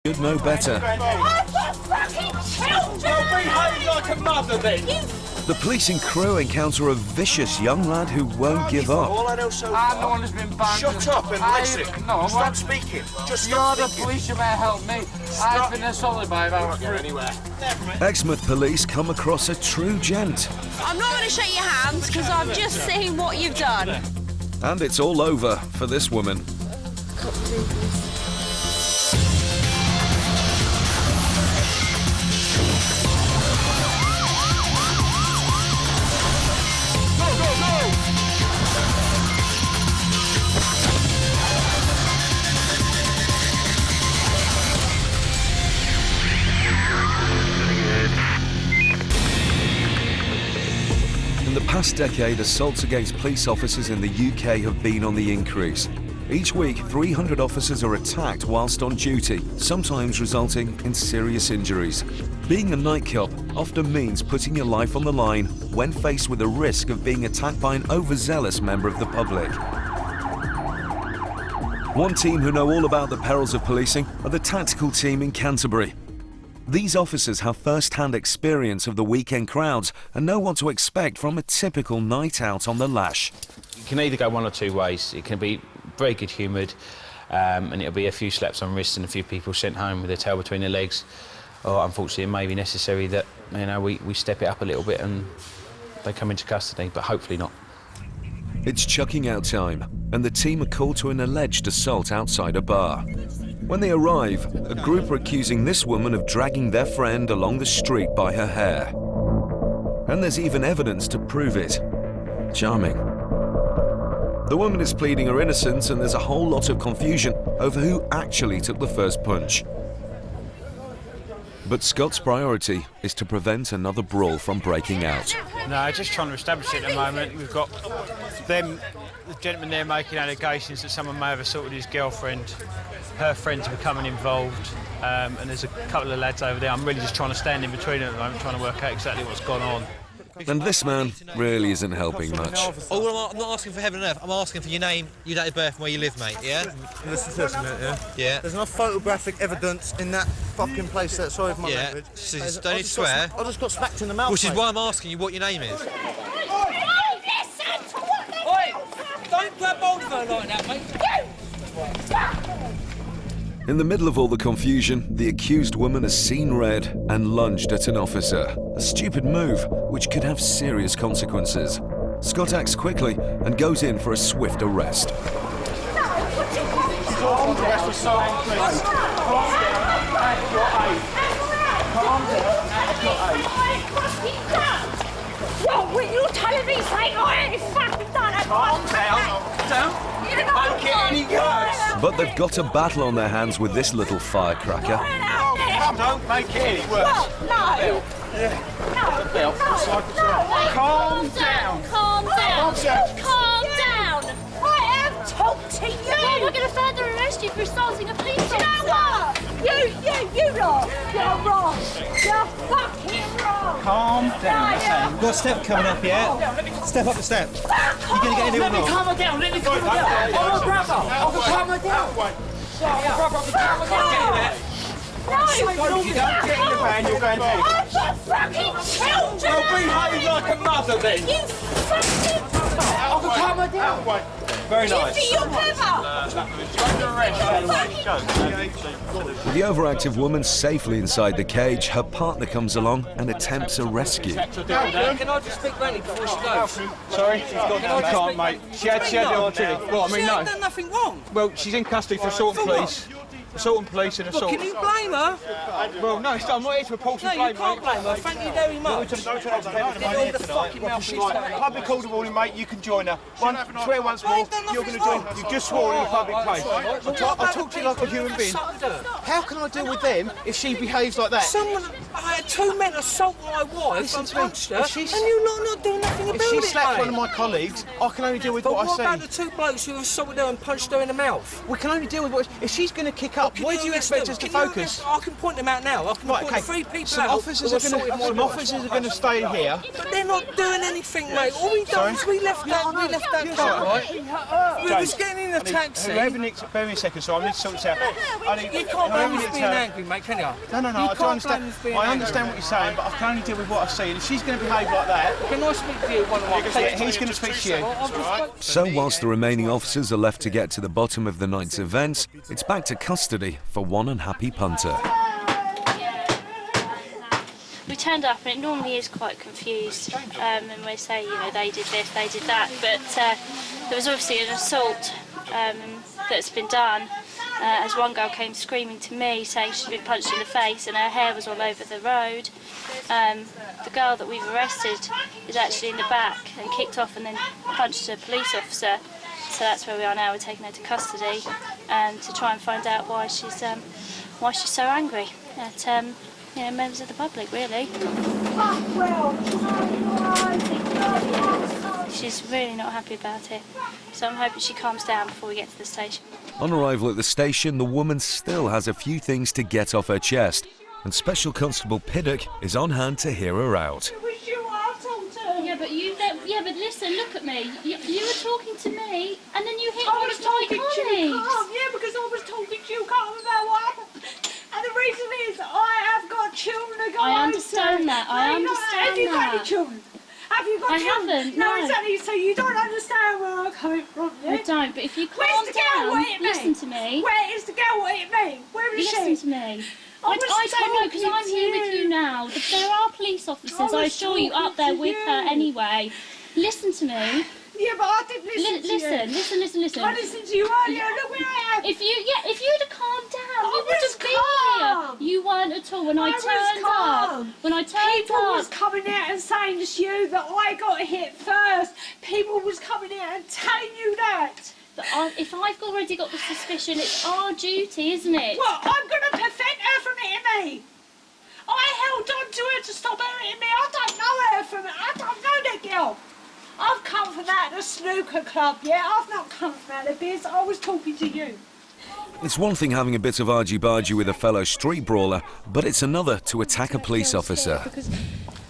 should know better. I've got fucking children! Well, behave like a mother then! The police and crew encounter a vicious young lad who won't give up. All I know so I'm far. the one who's been banned. Shut up and listen. No, Stop speaking. Just You're stop the speaking. police, you may help me. I've been assaulted by about Go anywhere. Exmouth police come across a true gent. I'm not going to shake your hands because I've just seen what you've done. And it's all over for this woman. In the past decade, assaults against police officers in the UK have been on the increase. Each week, 300 officers are attacked whilst on duty, sometimes resulting in serious injuries. Being a night cop often means putting your life on the line when faced with the risk of being attacked by an overzealous member of the public. One team who know all about the perils of policing are the tactical team in Canterbury. These officers have first-hand experience of the weekend crowds and know what to expect from a typical night out on the lash. It can either go one or two ways. It can be very good-humoured, and it'll be a few slaps on wrists and a few people sent home with their tail between their legs. Or unfortunately, it may be necessary that we step it up a little bit and they come into custody, but hopefully not. It's chucking out time, and the team are called to an alleged assault outside a bar. When they arrive, a group are accusing this woman of dragging their friend along the street by her hair. And there's even evidence to prove it. Charming. The woman is pleading her innocence, and there's a whole lot of confusion over who actually took the first punch. But Scott's priority is to prevent another brawl from breaking out. No, just trying to establish it at the moment. We've got them, the gentleman there making allegations that someone may have assaulted his girlfriend. Her friends are becoming involved, and there's a couple of lads over there. I'm really just trying to stand in between them at the moment, trying to work out exactly what's gone on. And this man really isn't helping much. Oh, I'm not asking for heaven and earth. I'm asking for your name, your date of birth, and where you live, mate. Yeah. Listen to this a minute, yeah? Yeah. There's enough photographic evidence in that fucking place that, sorry for my language. So you don't need to swear. I just got smacked in the mouth, Which is mate. why I'm asking you what your name is. Listen to what they Don't grab hold of her like that, mate. In the middle of all the confusion, the accused woman has seen red and lunged at an officer. A stupid move, which could have serious consequences. Scott acts quickly and goes in for a swift arrest. What were you telling me? Say I ain't fucking done it. Calm down. Don't make it any worse. But they've got a battle on their hands with this little firecracker. Don't make it any worse. No. Calm down. Calm down. Calm down. I have talked to you. No, we're going to further arrest you for assaulting a police officer. You know what? You lot. You're wrong. You're fucking wrong. Calm down. We've got a step coming up, yeah? Step up the step. You're going to get into it or not? Calm her down, let me calm her down. I'm a brother. I can calm her down. Brother, I can calm her down. No. You don't get in the van, you're going to hell. I've got fucking children. Well, behave like a mother then. You fucking... I can calm her down. Very You nice. think you're clever? With the overactive woman safely inside the cage, her partner comes along and attempts a rescue. Can I just speak frankly before she goes? Sorry? You can't, mate. She had the opportunity. Well, I mean, She no. ain't done nothing wrong. Well, she's in custody for assault and police. Assault and police and assault. Can you blame her? Well, no, I'm not here to report No, and you blame, can't blame her. Thank you very much. Did all the fucking mouth she's done. Public order warning, mate, you can join her. Swear once more, you're going to join. You've just sworn in a public place. I talk to you like a human being. How can I deal with them if she behaves like that? I had 2 men assault my wife and punched her, If and you're not doing nothing about If she it, slapped mate. one of my colleagues, I can only deal with But what I what see. about the 2 blokes who assaulted her and punched her in the mouth? We can only deal with what... If she's going to kick up, where do you arrest expect them? us to Can you focus? arrest- I can point them out now. I can Right, point okay. 3 people Some out officers who are assaulted my wife. stay here. But they're not doing anything, mate. All we done was we left that car, right? We was getting in a taxi. Bear me a second, so I need to sort this out. You can't blame me for being angry, mate, can you? No, You I can't do understand. blame me for being I understand what you're saying, but I can only deal with what I see. And if she's going to behave like that... Can I speak to you, one of my colleagues? He's going to speak to you. So whilst the remaining officers are left to get to the bottom of the night's events, it's back to custody for one unhappy punter. We turned up and it normally is quite confused, and we say, you know, they did this, they did that, but there was obviously an assault that's been done, as one girl came screaming to me saying she'd been punched in the face and her hair was all over the road. The girl that we've arrested is actually in the back and kicked off and then punched a police officer, so that's where we are now. We're taking her to custody to try and find out why she's so angry at you know, members of the public, really. She's really not happy about it, so I'm hoping she calms down before we get to the station. On arrival at the station, the woman still has a few things to get off her chest, and Special Constable Piddock is on hand to hear her out. Yeah, but listen, look at me. You were talking to me, and then you hit I one was of my talking to you, colleagues. calm, yeah, because I was talking to you, calm about what happened. And the reason is, I have got children to go I home understand to. that, I No, you don't. understand Have you got any that. children? Have you got I children? haven't, No, no. exactly, so you don't understand where I'm coming from, yeah? I don't, but if you calm Where's the girl? down, What it listen mean? to me. Where is the girl? What it mean? Where is Listen she? to me. I I was don't know, because I'm talking here to with you. you now. There are police officers, I was assure you, up there talking to with her you. anyway. Listen to me. Yeah, but I didn't listen to you. Listen. I listened to you earlier, look where I am. If you'd have calmed down, I you would was have been calm. here. You weren't at all when I was turned calm. up. When I turned People up. was coming out and saying to you that I got hit first. People was coming out and telling you that. But if I've already got the suspicion, it's our duty, isn't it? Well, I'm going to prevent her from hitting me. I held on to her to stop her hitting me. I don't know her from... I don't know that girl. I've come from out of the snooker club, yeah? I've not come from out of this. I was talking to you. It's one thing having a bit of argy-bargy with a fellow street brawler, but it's another to attack a police officer. Because,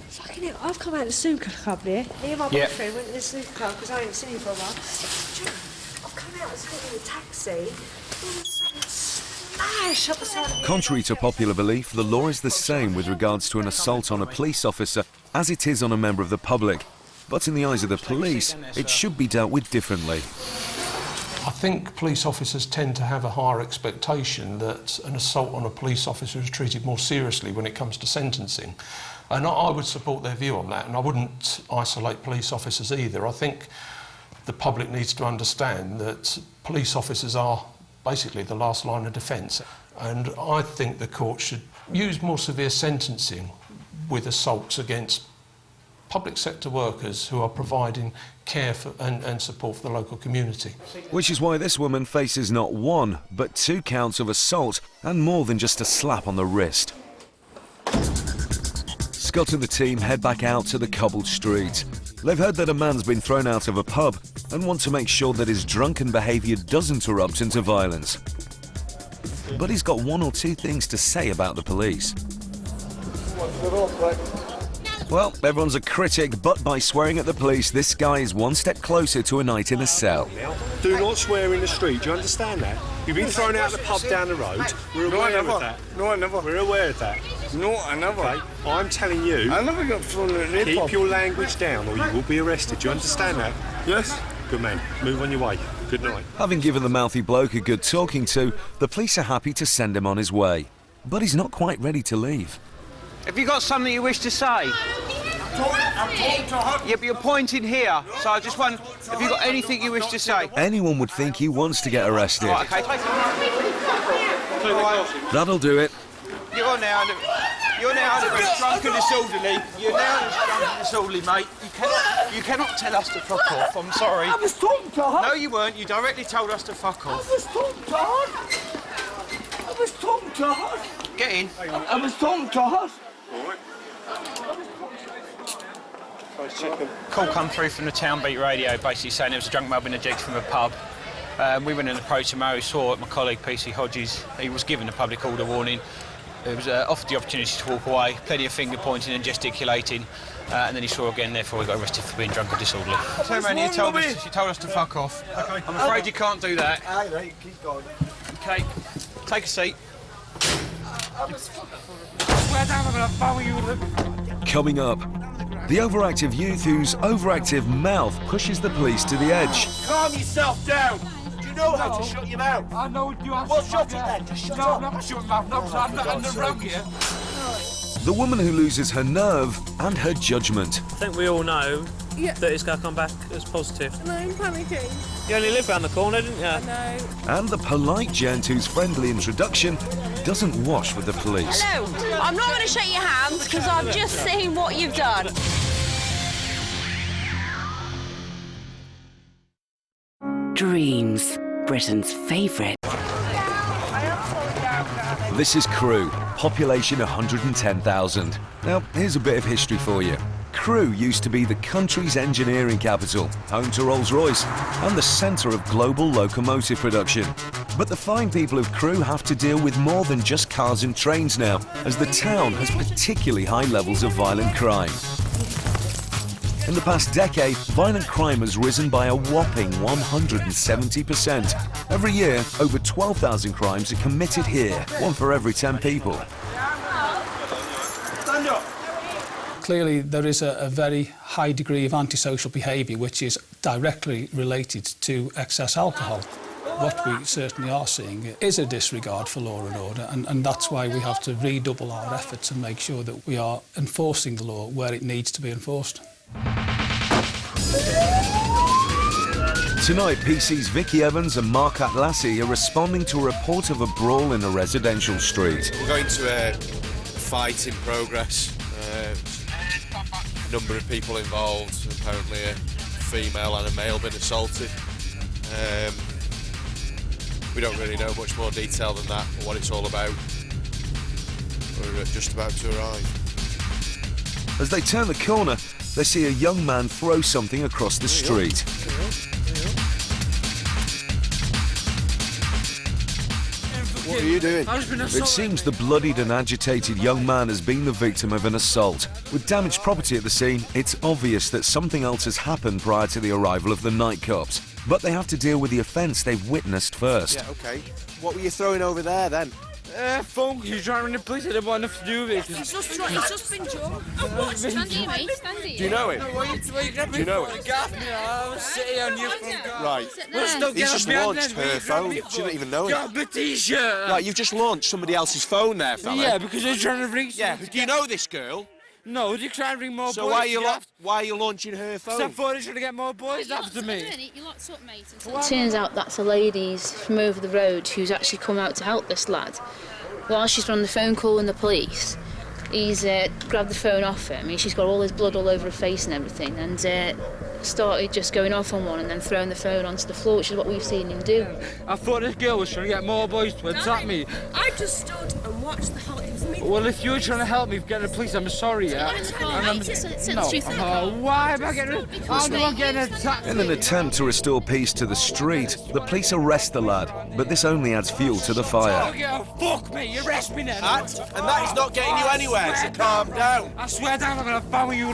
fucking hell, I've come out of the snooker club, yeah? Me and my boyfriend went to the snooker club because I ain't seen him for a while. I've come out in a taxi. Smash up the side of the Contrary to popular belief, the law is the same with regards to an assault on a police officer as it is on a member of the public. But in the eyes of the police, it should be dealt with differently. I think police officers tend to have a higher expectation that an assault on a police officer is treated more seriously when it comes to sentencing. And I would support their view on that, and I wouldn't isolate police officers either. I think the public needs to understand that police officers are basically the last line of defence. And I think the court should use more severe sentencing with assaults against public sector workers who are providing care for, and support for the local community. Which is why this woman faces not 1, but 2 counts of assault and more than just a slap on the wrist. Scott and the team head back out to the cobbled street. They've heard that a man's been thrown out of a pub and want to make sure that his drunken behaviour doesn't erupt into violence. But he's got 1 or 2 things to say about the police. Well, everyone's a critic, but by swearing at the police, this guy is 1 step closer to a night in a cell. Do not swear in the street, do you understand that? You've been thrown out of the pub down the road. We're aware of that. No, I never. We're aware of that. No, I never. Okay, I'm telling you, I never got thrown out of the keep pub. your language down or you will be arrested. Do you understand that? Yes. Good man. Move on your way. Good night. Having given the mouthy bloke a good talking to, the police are happy to send him on his way. But he's not quite ready to leave. Have you got something you wish to say? I'm talking to her. Yeah, but you're pointing here, so I just wonder, have you got anything you wish to say? Anyone would think he wants to get arrested. Right, okay. That'll do it. You're now drunk and disorderly. You're now drunk and disorderly, mate. You cannot tell us to fuck off. I'm sorry. I was talking to her. No, you weren't. You directly told us to fuck I off. was talking to her. I was talking to her. Get in. I was talking to her. Call come through from the town beat radio, basically saying there was a drunk mob in the jigs from a pub. We went and approached him. We saw it. My colleague, PC Hodges, he was given a public order warning. He was offered the opportunity to walk away, plenty of finger pointing and gesticulating, and then he saw again, therefore he got arrested for being drunk and disorderly. Turn around here, she told us to fuck off. Okay. I'm afraid you can't do that. Aye, right, keep going. OK, take a seat. Coming up, the overactive youth whose overactive mouth pushes the police to the edge. Calm yourself down. Do you know how to shut your mouth? I know you are. Well, shut it then. Just shut up. I'm not shutting my mouth. No, I'm not around here. The woman who loses her nerve and her judgment. I think we all know that it's going to come back as positive. No, I'm panicking. You only live round the corner, didn't you? I know. And the polite gent whose friendly introduction doesn't wash with the police. Hello. I'm not going to shake your hands because I've just seen what you've done. Dreams, Britain's favourite. This is Crewe, population 110,000. Now, here's a bit of history for you. Crewe used to be the country's engineering capital, home to Rolls-Royce, and the centre of global locomotive production. But the fine people of Crewe have to deal with more than just cars and trains now, as the town has particularly high levels of violent crime. In the past decade, violent crime has risen by a whopping 170%. Every year, over 12,000 crimes are committed here, one for every 10 people. Stand up. Clearly, there is a very high degree of antisocial behaviour which is directly related to excess alcohol. What we certainly are seeing is a disregard for law and order, and that's why we have to redouble our efforts and make sure that we are enforcing the law where it needs to be enforced. Tonight, PC's Vicky Evans and Mark Atlassi are responding to a report of a brawl in a residential street. We're going to a fight in progress. Number of people involved, apparently a female and a male been assaulted. We don't really know much more detail than that, or what it's all about. We're just about to arrive. As they turn the corner, they see a young man throw something across the street. What are you doing? It seems the bloodied and agitated young man has been the victim of an assault. With damaged property at the scene, it's obvious that something else has happened prior to the arrival of the night cops. But they have to deal with the offence they've witnessed first. Yeah, OK. What were you throwing over there, then? Phone, you're driving the police, I didn't want enough to do with it. He's just been drunk. Stand here, mate, stand here. Do you know him? No, why you Do you know him? I was sitting on your phone. Right. He's just launched her phone. She didn't even know it. Got the T-shirt. Right, you've just launched somebody else's phone there, fella. Yeah, because they're trying to ring... Yeah, do you know this girl? No, they're trying to ring more boys. So why are you launching her phone? I thought they're trying to get more boys after me. You're locked up, mate. It turns out that's a lady from over the road who's actually come out to help this lad. While she's on the phone calling the police, he's grabbed the phone off him. She's got all his blood all over her face and everything, and started just going off on one and then throwing the phone onto the floor, which is what we've seen him do. I thought this girl was trying to get more boys to attack me. I just stood and watched the whole... Well, if you're trying to help me get the police, I'm sorry, yeah? Why am I getting... I'm not getting attacked. In an attempt to restore peace to the street, the police arrest the lad, but this only adds fuel to the fire. Fuck me, you arrest me then. And that is not getting you anywhere, so calm down. I swear down, I'm going to follow you.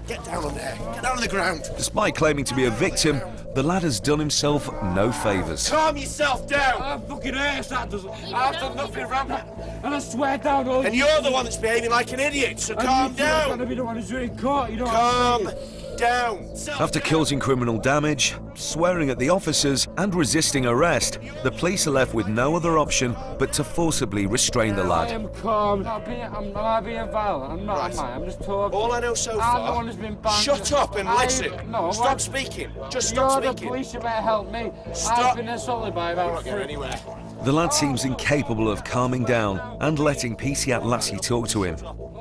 Get down on there. Get down on the ground. Despite claiming to be a victim, the lad has done himself no favours. Calm yourself down. I'm fucking ass, that doesn't... I've done nothing wrong, and I swear down. And you're the one that's behaving like an idiot, so calm down. I'm going to be the one who's doing court, you know. Calm down. After causing criminal damage, swearing at the officers and resisting arrest, the police are left with no other option but to forcibly restrain the lad. I am calm. I'm not being violent. I'm not, am I? I'm just talking. All I know so far... I'm the one who's been banned. Shut up and listen. No, stop speaking. Just stop speaking. You're the police, you better help me. Stop. I've been assaulted by about... We're not going anywhere. The lad seems incapable of calming down and letting PC Lassie talk to him.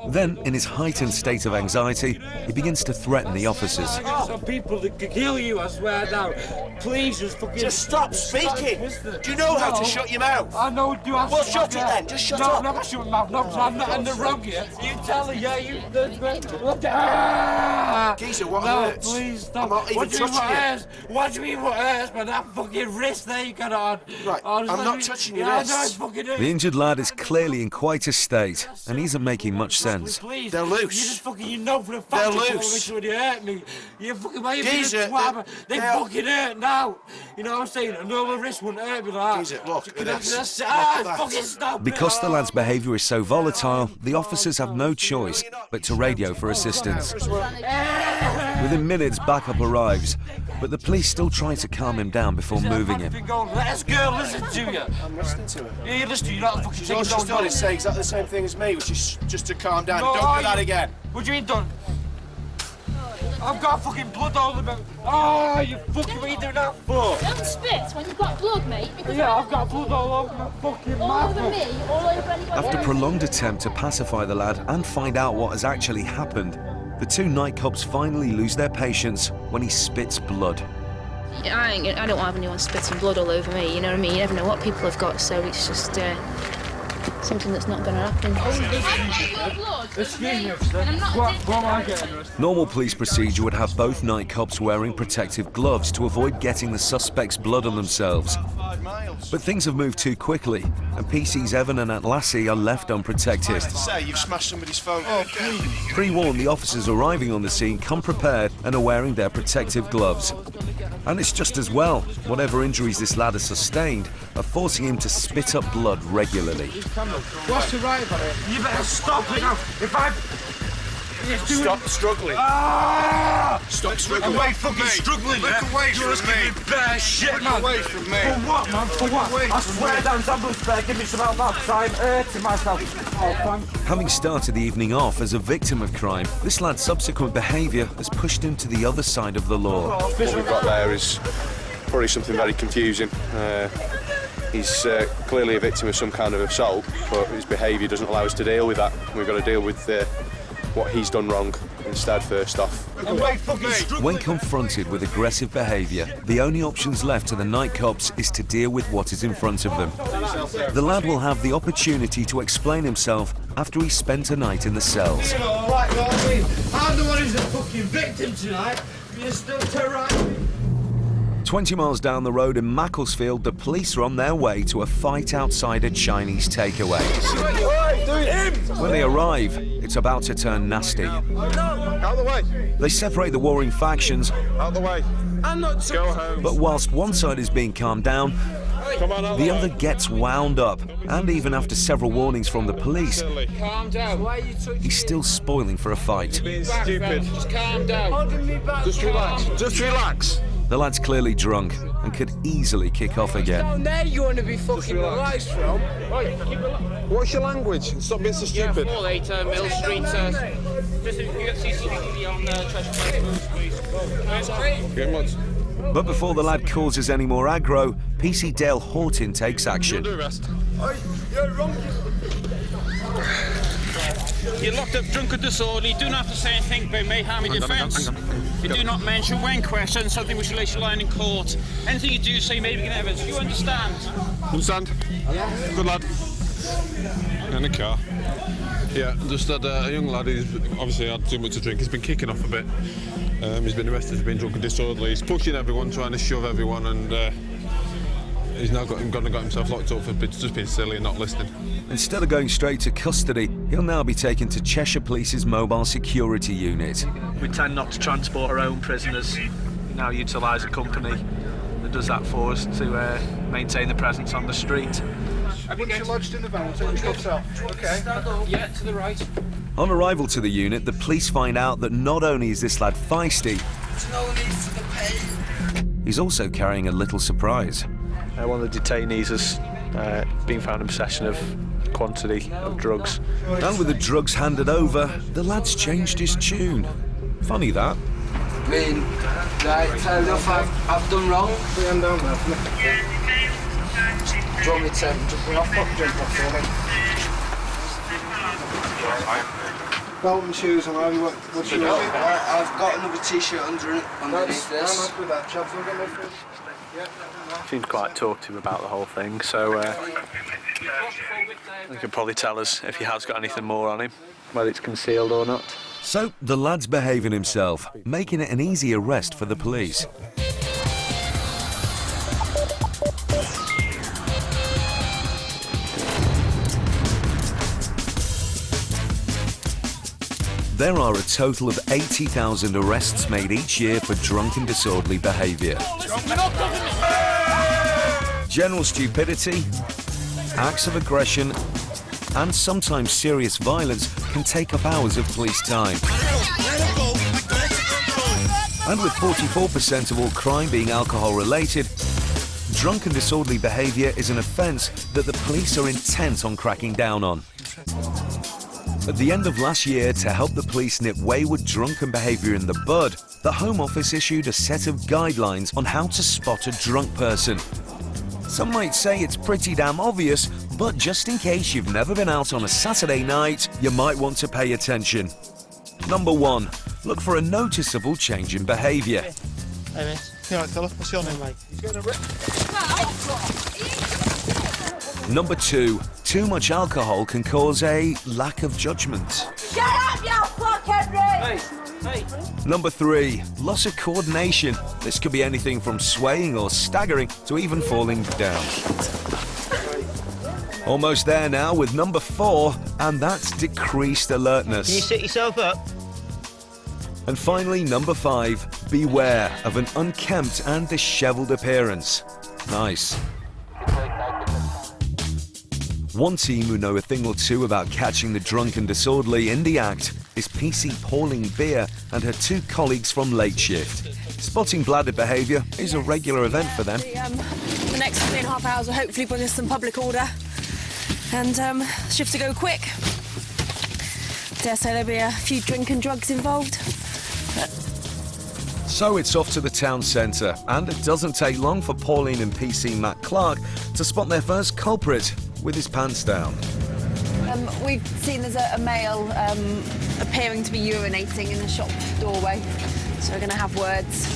Then, in his heightened state of anxiety, he begins to threaten the officers. Some people that could kill you, I swear now. Please just fucking... Just stop speaking! Do you know how to shut your mouth? I know, do I... Well, shut it then, just shut up! No, I'm not shutting my mouth, no, because I'm not in the wrong here. You tell her, yeah, you... Geezer, what no, hurts? Please stop. I'm not even touching you. What do you mean what hurts, man? That fucking wrist there you got on. Right, I'm not touching your wrist. I know, it's fucking hurts. The injured lad is clearly in quite a state and isn't making much sense. Please. They're loose. You just fucking, you know for a fact They're you loose. when you hurt me. You fucking, why you Geezer, they fucking hurt now. You know what I'm saying? A normal wrist wouldn't hurt me like that. Geezer, look at this. Fucking stop. Because the lad's behaviour is so volatile, the officers have no choice but to radio for assistance. Within minutes, backup arrives, but the police still try to calm him down before moving him. Let this girl listen to you. I'm listening to her. Yeah, you listen to you. You're not fucking All she's done is say exactly the same thing as me, which is just to calm down. No, Don't do that again. What do you mean done? I've got fucking blood all over me. Oh, you fucking, what are you doing that for? Don't spit when you've got blood, mate. Yeah, I've got blood all over my fucking mouth. All over me, all over anybody After a else. prolonged attempt to pacify the lad and find out what has actually happened, the two night cops finally lose their patience when he spits blood. I don't have anyone spitting blood all over me, you know what I mean? You never know what people have got, so it's just something that's not going to happen. Excuse me, officer. What am I getting arrested? Normal police procedure would have both night cops wearing protective gloves to avoid getting the suspect's blood on themselves. But things have moved too quickly, and PC's Evan and Aunt Lassie are left unprotected. To say you've smashed somebody's phone. Oh, please. Pre-warned, the officers arriving on the scene come prepared and are wearing their protective gloves. And it's just as well. Whatever injuries this lad has sustained are forcing him to spit up blood regularly. What's the right about it? You better stop it now. If I... Stop struggling. Stop struggling. Away from me. Struggling. Look away from me. Bare shit, Look man. away from me. For what, man? For what? I swear down, ambulance bear, give me some help now, because I'm hurting myself. Oh, thank you. Having started the evening off as a victim of crime, this lad's subsequent behaviour has pushed him to the other side of the law. What we've got there is probably something very confusing. He's clearly a victim of some kind of assault, but his behaviour doesn't allow us to deal with that. We've got to deal with what he's done wrong instead first off. When confronted with aggressive behaviour, the only options left to the night cops is to deal with what is in front of them. The lad will have the opportunity to explain himself after he spent a night in the cells. You know, right, you know what I mean? I'm the one who's the fucking victim tonight. You're still terrorising me. 20 miles down the road in Macclesfield, the police are on their way to a fight outside a Chinese takeaway. When they arrive, it's about to turn nasty. Out of the way. They separate the warring factions, Out of the way. Go home. but whilst one side is being calmed down, Come on, out the the other way. gets wound up. And even after several warnings from the police, Calm down. Why are you touching he's still spoiling for a fight. Being stupid. Just calm down. Holding me back. Just relax. Just relax. The lad's clearly drunk and could easily kick off again. Down there you want to be fucking relaxed from. Right, keep it. What's your language? Stop being so stupid. 48 Mill Street. Just if you got CCTV on Treasure. Get much. But before the lad causes any more aggro, PC Dale Horton takes action. Arrest. You're locked up drunk and disorderly. You do not have to say anything about me harming your defence. You do not mention when questioned something which relates to line in court. Anything you do say may be given evidence. You understand? Understand? Yeah. Good lad. In the car. Yeah, just had a young lad who's obviously had too much to drink. He's been kicking off a bit. He's been arrested for being drunk and disorderly. He's pushing everyone, trying to shove everyone, and he's now got himself locked up for just being silly and not listening. Instead of going straight to custody, he'll now be taken to Cheshire Police's mobile security unit. We tend not to transport our own prisoners. We now utilise a company that does that for us to maintain the presence on the street. Once you're lodged in the van, we'll take your stuff off. Okay. Yeah, to the right. On arrival to the unit, the police find out that not only is this lad feisty, he's also carrying a little surprise. One of the detainees has been found in possession of quantity of drugs. And with the drugs handed over, the lad's changed his tune. Funny that. I mean, right, fair enough, I've done wrong. Down there. you want me to jump off for me? Belt and shoes, and what do you want? I've got another t-shirt underneath this. I'm with that, Chubbs. We'll get no food. Seemed quite talkative about the whole thing, so he could probably tell us if he has got anything more on him, whether it's concealed or not. So the lad's behaving himself, making it an easy arrest for the police. There are a total of 80,000 arrests made each year for drunk and disorderly behaviour. General stupidity, acts of aggression, and sometimes serious violence can take up hours of police time. And with 44% of all crime being alcohol-related, drunk and disorderly behaviour is an offence that the police are intent on cracking down on. At the end of last year, to help the police nip wayward drunken behaviour in the bud, the Home Office issued a set of guidelines on how to spot a drunk person. Some might say it's pretty damn obvious, but just in case you've never been out on a Saturday night, you might want to pay attention. Number 1, look for a noticeable change in behaviour. Hey mate, you alright fella? What's your name, mate? He's getting a rip. Number 2, too much alcohol can cause a lack of judgment. Shut up, you fucking Hey. Number 3, loss of coordination. This could be anything from swaying or staggering to even falling down. Almost there now with number 4, and that's decreased alertness. Can you sit yourself up? And finally, number 5, beware of an unkempt and dishevelled appearance. Nice. One team who know a thing or two about catching the drunk and disorderly in the act is PC Pauline Beer and her 2 colleagues from late shift. Spotting bladder behaviour is a regular event for them. The next 3.5 hours will hopefully bring us some public order and shift to go quick. Dare say there'll be a few drink and drugs involved. So it's off to the town centre, and it doesn't take long for Pauline and PC Matt Clark to spot their first culprit with his pants down. We've seen there's a male appearing to be urinating in the shop doorway, so we're going to have words.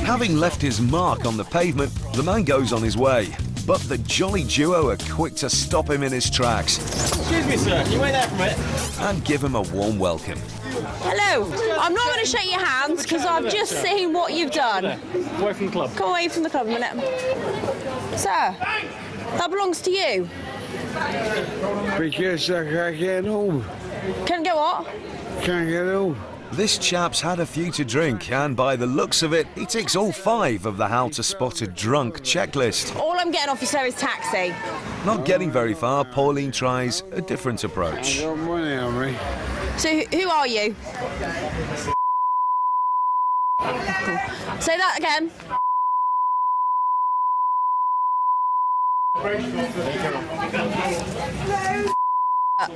Having left his mark on the pavement, the man goes on his way. But the jolly duo are quick to stop him in his tracks. Excuse me, sir. Can you wait there for a minute? And give him a warm welcome. Hello. I'm not going to shake your hands because I've just seen what you've done. Away from the club. Come away from the club a minute. Sir, that belongs to you. Because I can't get home. Can't get what? Can't get home. This chap's had a few to drink, and by the looks of it, he ticks all 5 of the how to spot a drunk checklist. All I'm getting off you, sir, is taxi. Not getting very far, Pauline tries a different approach. I got money on me. So who are you? Say that again.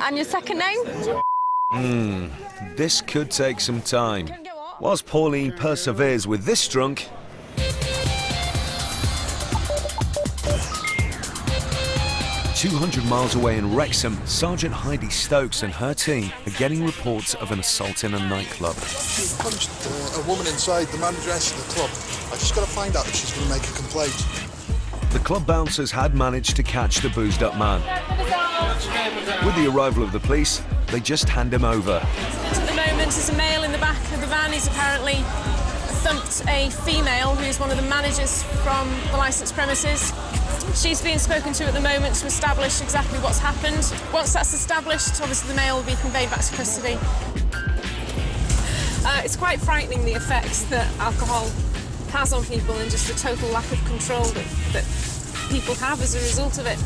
And your second name? This could take some time. Whilst Pauline perseveres with this drunk, "200 miles away in Wrexham, Sergeant Heidi Stokes and her team are getting reports of an assault in a nightclub. She punched a woman inside the manageress of the club. I just got to find out if she's going to make a complaint. The club bouncers had managed to catch the boozed-up man. With the arrival of the police, they just hand him over. At the moment, there's a male in the back of the van. He's apparently thumped a female who's one of the managers from the licensed premises. She's being spoken to at the moment to establish exactly what's happened. Once that's established, obviously the male will be conveyed back to custody. It's quite frightening, the effects that alcohol has on people and just the total lack of control that people have as a result of it.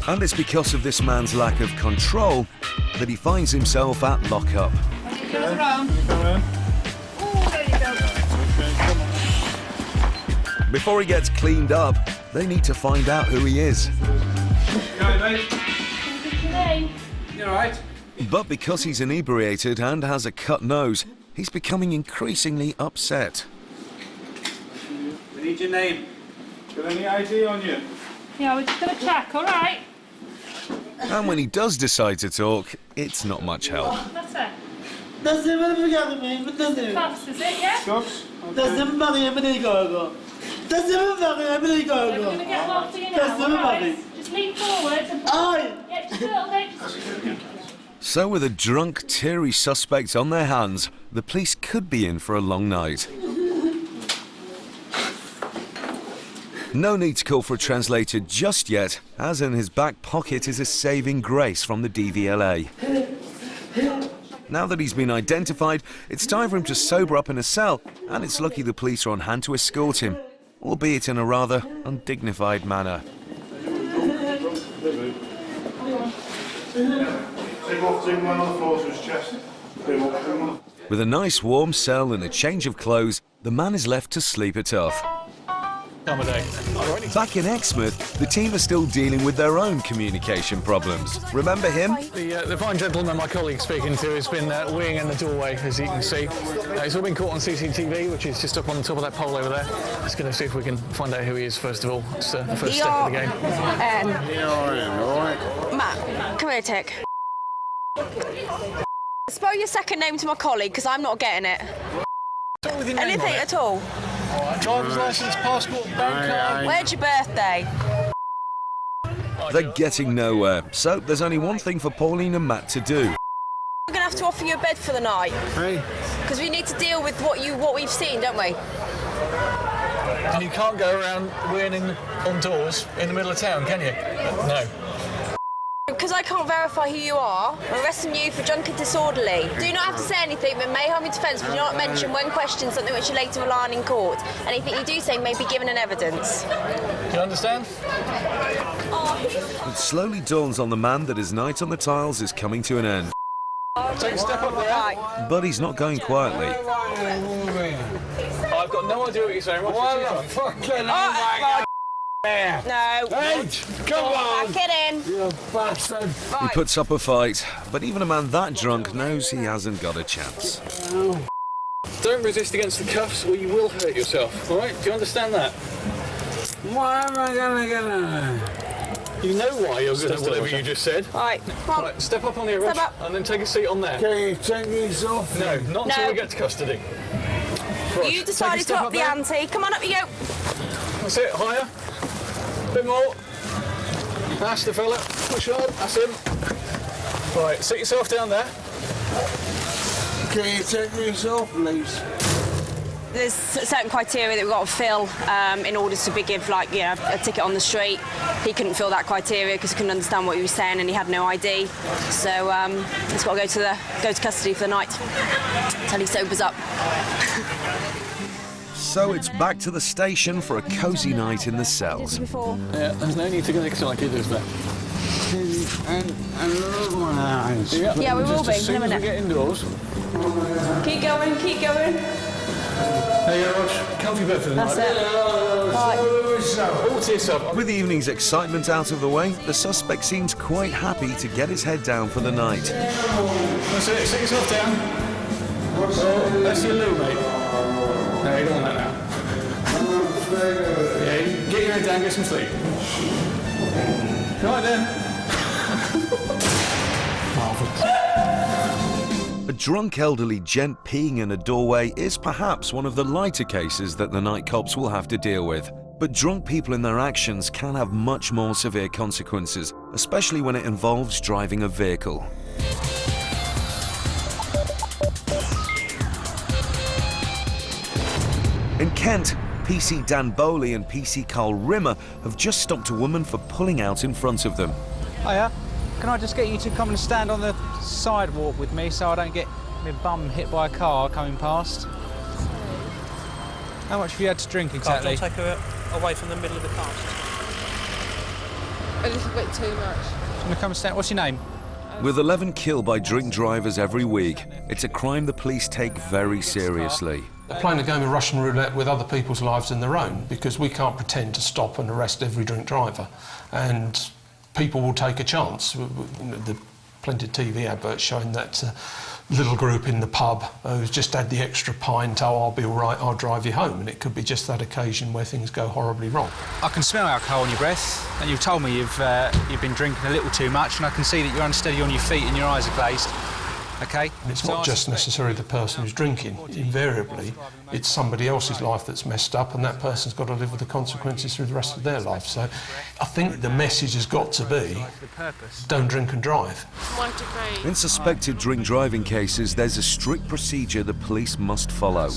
And it's because of this man's lack of control that he finds himself at lockup. Before he gets cleaned up, they need to find out who he is. You all right? But because he's inebriated and has a cut nose, he's becoming increasingly upset. We need your name. Got any ID on you? Yeah, we're just going to check, all right? And when he does decide to talk, it's not much help. That's it. That's it, what have we got, man? What does it? Cuffs, is it, yeah? Cuffs? That's it, buddy, everybody go. That's it, buddy, everybody go. We're going to get one for you now, That's it, all right? buddy. Just lean forward and... Aye. Yeah, just a little bit. So with a drunk, teary suspect on their hands, the police could be in for a long night. No need to call for a translator just yet, as in his back pocket is a saving grace from the DVLA. Now that he's been identified, it's time for him to sober up in a cell, and it's lucky the police are on hand to escort him, albeit in a rather undignified manner. With a nice warm cell and a change of clothes, the man is left to sleep it off. Back in Exmouth, the team are still dealing with their own communication problems. Remember him? The fine gentleman my colleague's speaking to has been weeing in the doorway, as you can see. It's all been caught on CCTV, which is just up on the top of that pole over there. Just going to see if we can find out who he is, first of all. It's the first step of the game. Matt, come here, Tick. Spell your second name to my colleague, because I'm not getting it. Anything at all. Driver's licence, passport, bank card. Where's your birthday? They're getting nowhere, so there's only one thing for Pauline and Matt to do. We're going to have to offer you a bed for the night. Hey. Because we need to deal with what we've seen, don't we? And you can't go around weeing on doors in the middle of town, can you? No. Because I can't verify who you are, I'm arresting you for drunk and disorderly. Do not have to say anything, but may harm your defence, but do not mention when questioned something which you later rely on in court. Anything you do say may be given in evidence. Do you understand? It slowly dawns on the man that his night on the tiles is coming to an end. Take a step up there. Right. But he's not going quietly. I've got no idea what you're saying. What the fuck? No. Hey, come on. Back it in. You bastard. He puts up a fight, but even a man that drunk knows he hasn't got a chance. Don't resist against the cuffs or you will hurt yourself, all right? Do you understand that? Why am I going to get out? You know why you're going to whatever you just said. Right, come on. Right, step up on the edge and then take a seat on there. Can you take these off? No, not until we get to custody. Right, You decided to up the ante. Come on, up you go. That's it, higher. A bit more. That's the fella. Push on. That's him. Right, sit yourself down there. Can you take these off, please? There's certain criteria that we've got to fill in order to give, like, you know, a ticket on the street. He couldn't fill that criteria because he couldn't understand what he was saying and he had no ID. So he's got to go to custody for the night until he sobers up. So it's back to the station for a cosy night in the cells. Yeah, there's no need to get excited, is there? And look my eyes. Yeah, we will be. As soon as we get indoors. Keep going, keep going. There you go, Rog. Comfy bed for the night. That's it. All to yourself. With the evening's excitement out of the way, the suspect seems quite happy to get his head down for the night. That's it. Sit yourself down. That's your loo, mate. No, you don't want that now. Yeah, you get your head down, get some sleep. Right then. A drunk elderly gent peeing in a doorway is perhaps one of the lighter cases that the night cops will have to deal with. But drunk people in their actions can have much more severe consequences, especially when it involves driving a vehicle. In Kent, PC Dan Bowley and PC Carl Rimmer have just stopped a woman for pulling out in front of them. Hiya. Can I just get you to come and stand on the sidewalk with me so I don't get my bum hit by a car coming past? How much have you had to drink exactly? I'll take her away from the middle of the car. A little bit too much. Can you come and stand? What's your name? With 11 killed by drink drivers every week, it's a crime the police take very seriously. They're playing a game of Russian roulette with other people's lives than their own, because we can't pretend to stop and arrest every drink driver. And people will take a chance. The plenty of TV adverts showing that little group in the pub who's just had the extra pint, oh, I'll be all right, I'll drive you home. And it could be just that occasion where things go horribly wrong. I can smell alcohol on your breath, and you've told me you've been drinking a little too much, and I can see that you're unsteady on your feet and your eyes are glazed. OK? It's not just necessarily the person who's drinking. Invariably, it's somebody else's life that's messed up, and that person's got to live with the consequences through the rest of their life. So I think the message has got to be, don't drink and drive. In suspected drink-driving cases, there's a strict procedure the police must follow.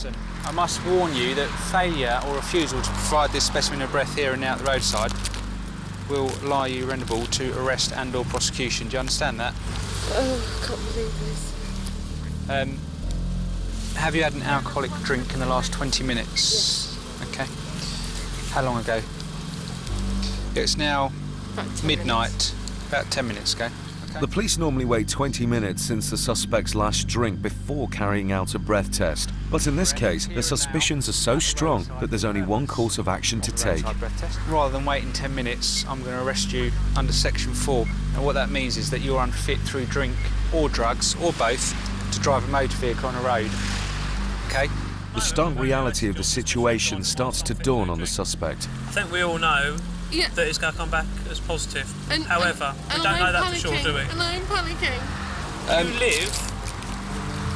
I must warn you that failure or refusal to provide this specimen of breath here and now at the roadside will lie you irrevocable to arrest and/or prosecution. Do you understand that? Oh, I can't believe this. Have you had an alcoholic drink in the last 20 minutes? Yes. OK. How long ago? It's now midnight, about 10 minutes ago. Okay. The police normally wait 20 minutes since the suspect's last drink before carrying out a breath test. But in this case, the suspicions are so strong that there's only one course of action to take. Rather than waiting 10 minutes, I'm going to arrest you under Section 4. And what that means is that you're unfit through drink or drugs, or both, to drive a motor vehicle on a road. OK? The stark reality of the situation starts to dawn on the suspect. I think we all know that it's going to come back as positive. However, we don't know that for sure, do we? And I'm panicking. You live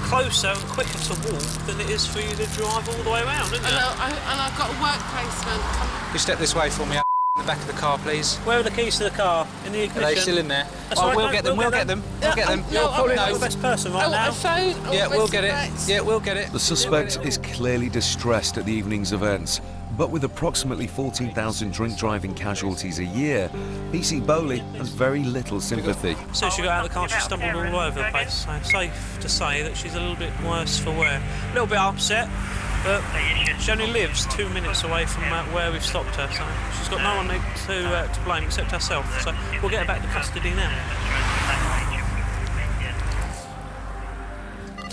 closer and quicker to walk than it is for you to drive all the way around, isn't it? And I've got a work placement. You step this way for me, in the back of the car, please. Where are the keys to the car? In the ignition? Are they still in there? Oh, we'll get them. We'll get them. You're probably not the best person right now. Yeah, we'll get it. Yeah, we'll get it. The suspect is clearly distressed at the evening's events. But with approximately 14,000 drink-driving casualties a year, PC Bowley has very little sympathy. As soon as she got out of the car, she stumbled all over the place. So safe to say that she's a little bit worse for wear. A little bit upset, but she only lives 2 minutes away from where we've stopped her, so she's got no one to blame except herself. So we'll get her back to custody now.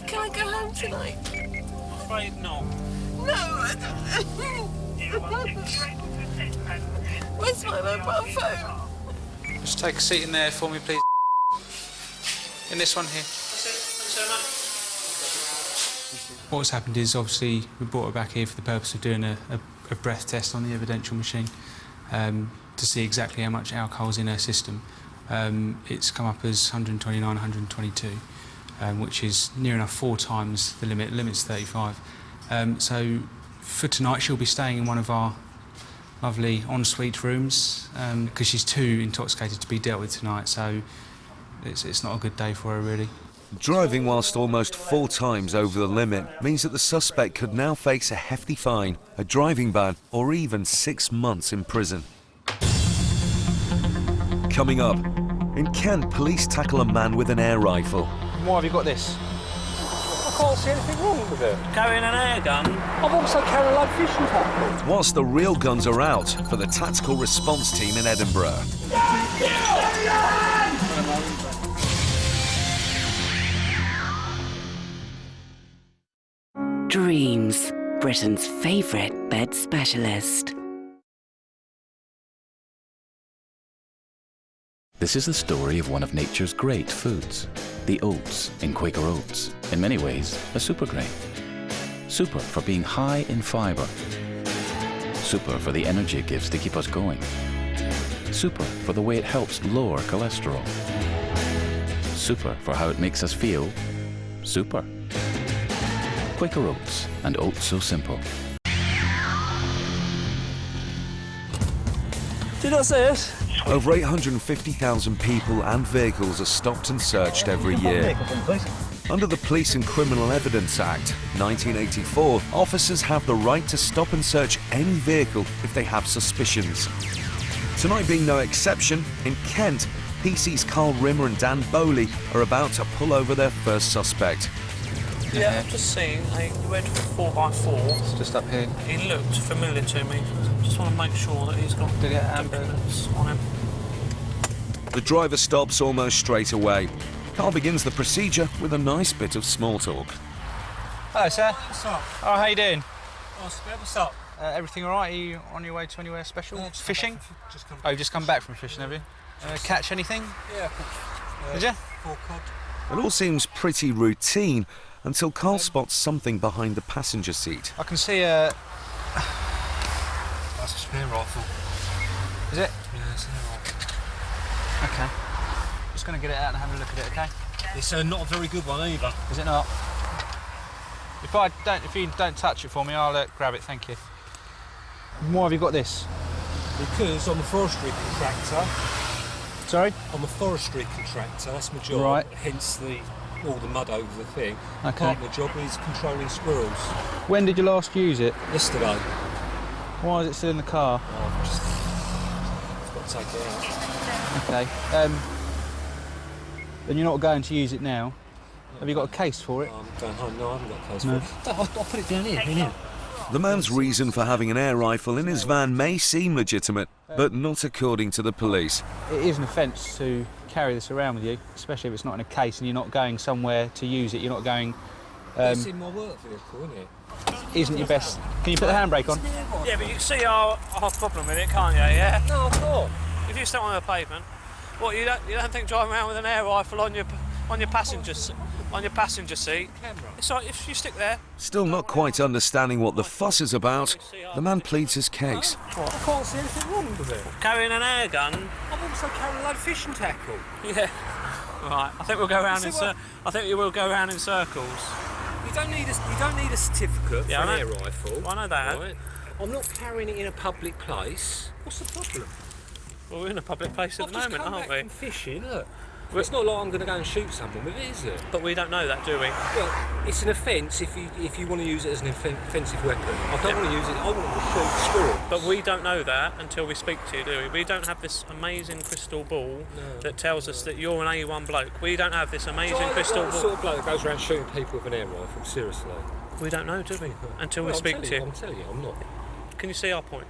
Can I go home tonight? I'm afraid not. No, I don't. Where's my mobile phone? Just take a seat in there for me, please. In this one here. What's happened is, obviously, we brought her back here for the purpose of doing a breath test on the evidential machine to see exactly how much alcohol's in her system. It's come up as 129, 122, which is near enough 4 times the limit. The limit's 35. So for tonight, she'll be staying in one of our lovely ensuite rooms because she's too intoxicated to be dealt with tonight, so it's not a good day for her, really. Driving whilst almost 4 times over the limit means that the suspect could now face a hefty fine, a driving ban, or even 6 months in prison. Coming up, in Kent, police tackle a man with an air rifle. Why have you got this? I can't see anything wrong with it. Carrying an air gun? I've also carried a load of fishing tackle. Whilst the real guns are out for the tactical response team in Edinburgh. Dreams, Britain's favourite bed specialist. This is the story of one of nature's great foods, the oats in Quaker Oats. In many ways, a super grain. Super for being high in fibre. Super for the energy it gives to keep us going. Super for the way it helps lower cholesterol. Super for how it makes us feel super. Quaker Oats, and oats so simple. Did I say it? Over 850,000 people and vehicles are stopped and searched every year. Under the Police and Criminal Evidence Act, 1984, officers have the right to stop and search any vehicle if they have suspicions. Tonight being no exception, in Kent, PC's Carl Rimmer and Dan Bowley are about to pull over their first suspect. Yeah, I've just seen a red 4x4. It's just up here. He looked familiar to me. Just want to make sure that he's got documents on him. The driver stops almost straight away. Carl begins the procedure with a nice bit of small talk. Hello, sir. What's up? Oh, how you doing? What's up? Everything all right? Are you on your way to anywhere special? Fishing? Just come Oh, you've just come back from fishing, have you? Catch anything? Yeah. Did you? It all seems pretty routine until Carl spots something behind the passenger seat. I can see a... That's a spare rifle. Is it? Yeah, it's an air rifle. Okay. Just going to get it out and have a look at it, okay? It's not a very good one either. Is it not? If you don't touch it for me, I'll grab it, thank you. Why have you got this? Because I'm a forestry contractor. Sorry? I'm a forestry contractor, that's my job. Right. Hence all the mud over the thing. Okay. Part of my job is controlling squirrels. When did you last use it? Yesterday. Why is it still in the car? I've got to take it out. Okay. Then you're not going to use it now? Have you got a case for it? I'm going home. No, I haven't got a case for it. I'll put it down here, in here. The man's reason for having an air rifle in his van may seem legitimate, but not according to the police. It is an offence to carry this around with you, especially if it's not in a case and you're not going somewhere to use it. You're not going... It's in my work vehicle, isn't it? Isn't your best... Can you put the handbrake on? Yeah, but you can see our problem with it, can't you? Yeah. No, I've not. If you step on the pavement, what you don't think driving around with an air rifle on your passenger seat? It's like if you stick there. Still not quite understanding what the fuss is about, the man pleads his case. I can't see anything wrong with it. Carrying an air gun. I'm also carrying a load of fishing tackle. Yeah. Right. I think we'll go around I think you will go around in circles. You don't need a certificate for an air rifle. I know that. Right? I'm not carrying it in a public place. What's the problem? Well, we're in a public place at the moment, aren't we? From fishing, look. It's not like I'm going to go and shoot someone with it, is it? But we don't know that, do we? Well, it's an offence if you want to use it as an offensive weapon. I don't want to use it. I want to shoot squirrels. But we don't know that until we speak to you, do we? We don't have this amazing crystal ball that tells us that you're an A1 bloke. We don't have this amazing crystal ball. The sort of bloke that goes around shooting people with an air rifle, seriously. We don't know, do we? Until we speak to you. I'm telling you, I'm not. Can you see our point?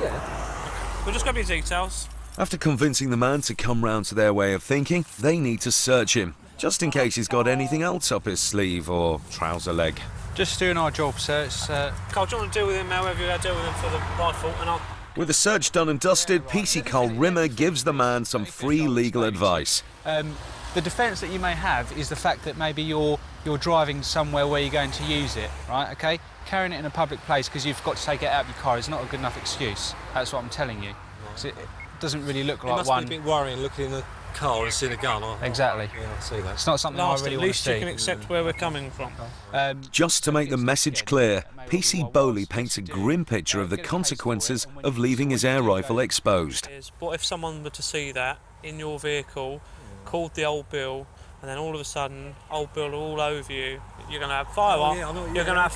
Yeah. We'll just grab your details. After convincing the man to come round to their way of thinking, they need to search him, just in case he's got anything else up his sleeve or trouser leg. Just doing our job, sir. It's, Carl, do you want to deal with him however you deal with him for the rifle, and I'll... With the search done and dusted, PC Carl Rimmer gives the man some free legal advice. The defence that you may have is the fact that maybe you're driving somewhere where you're going to use it, right, OK? Carrying it in a public place because you've got to take it out of your car is not a good enough excuse. That's what I'm telling you. It doesn't really look like one... It must be a bit worrying looking in the car and seeing a gun. Exactly. Yeah, I see that. It's not something I really want to see. At least you can accept where we're coming from. Just to make the message clear, PC Bowley paints a grim picture of the consequences of leaving his air rifle exposed. What if someone were to see that in your vehicle, called the old Bill, and then all of a sudden, old Bill all over you? You're going to have firearms. You're going to have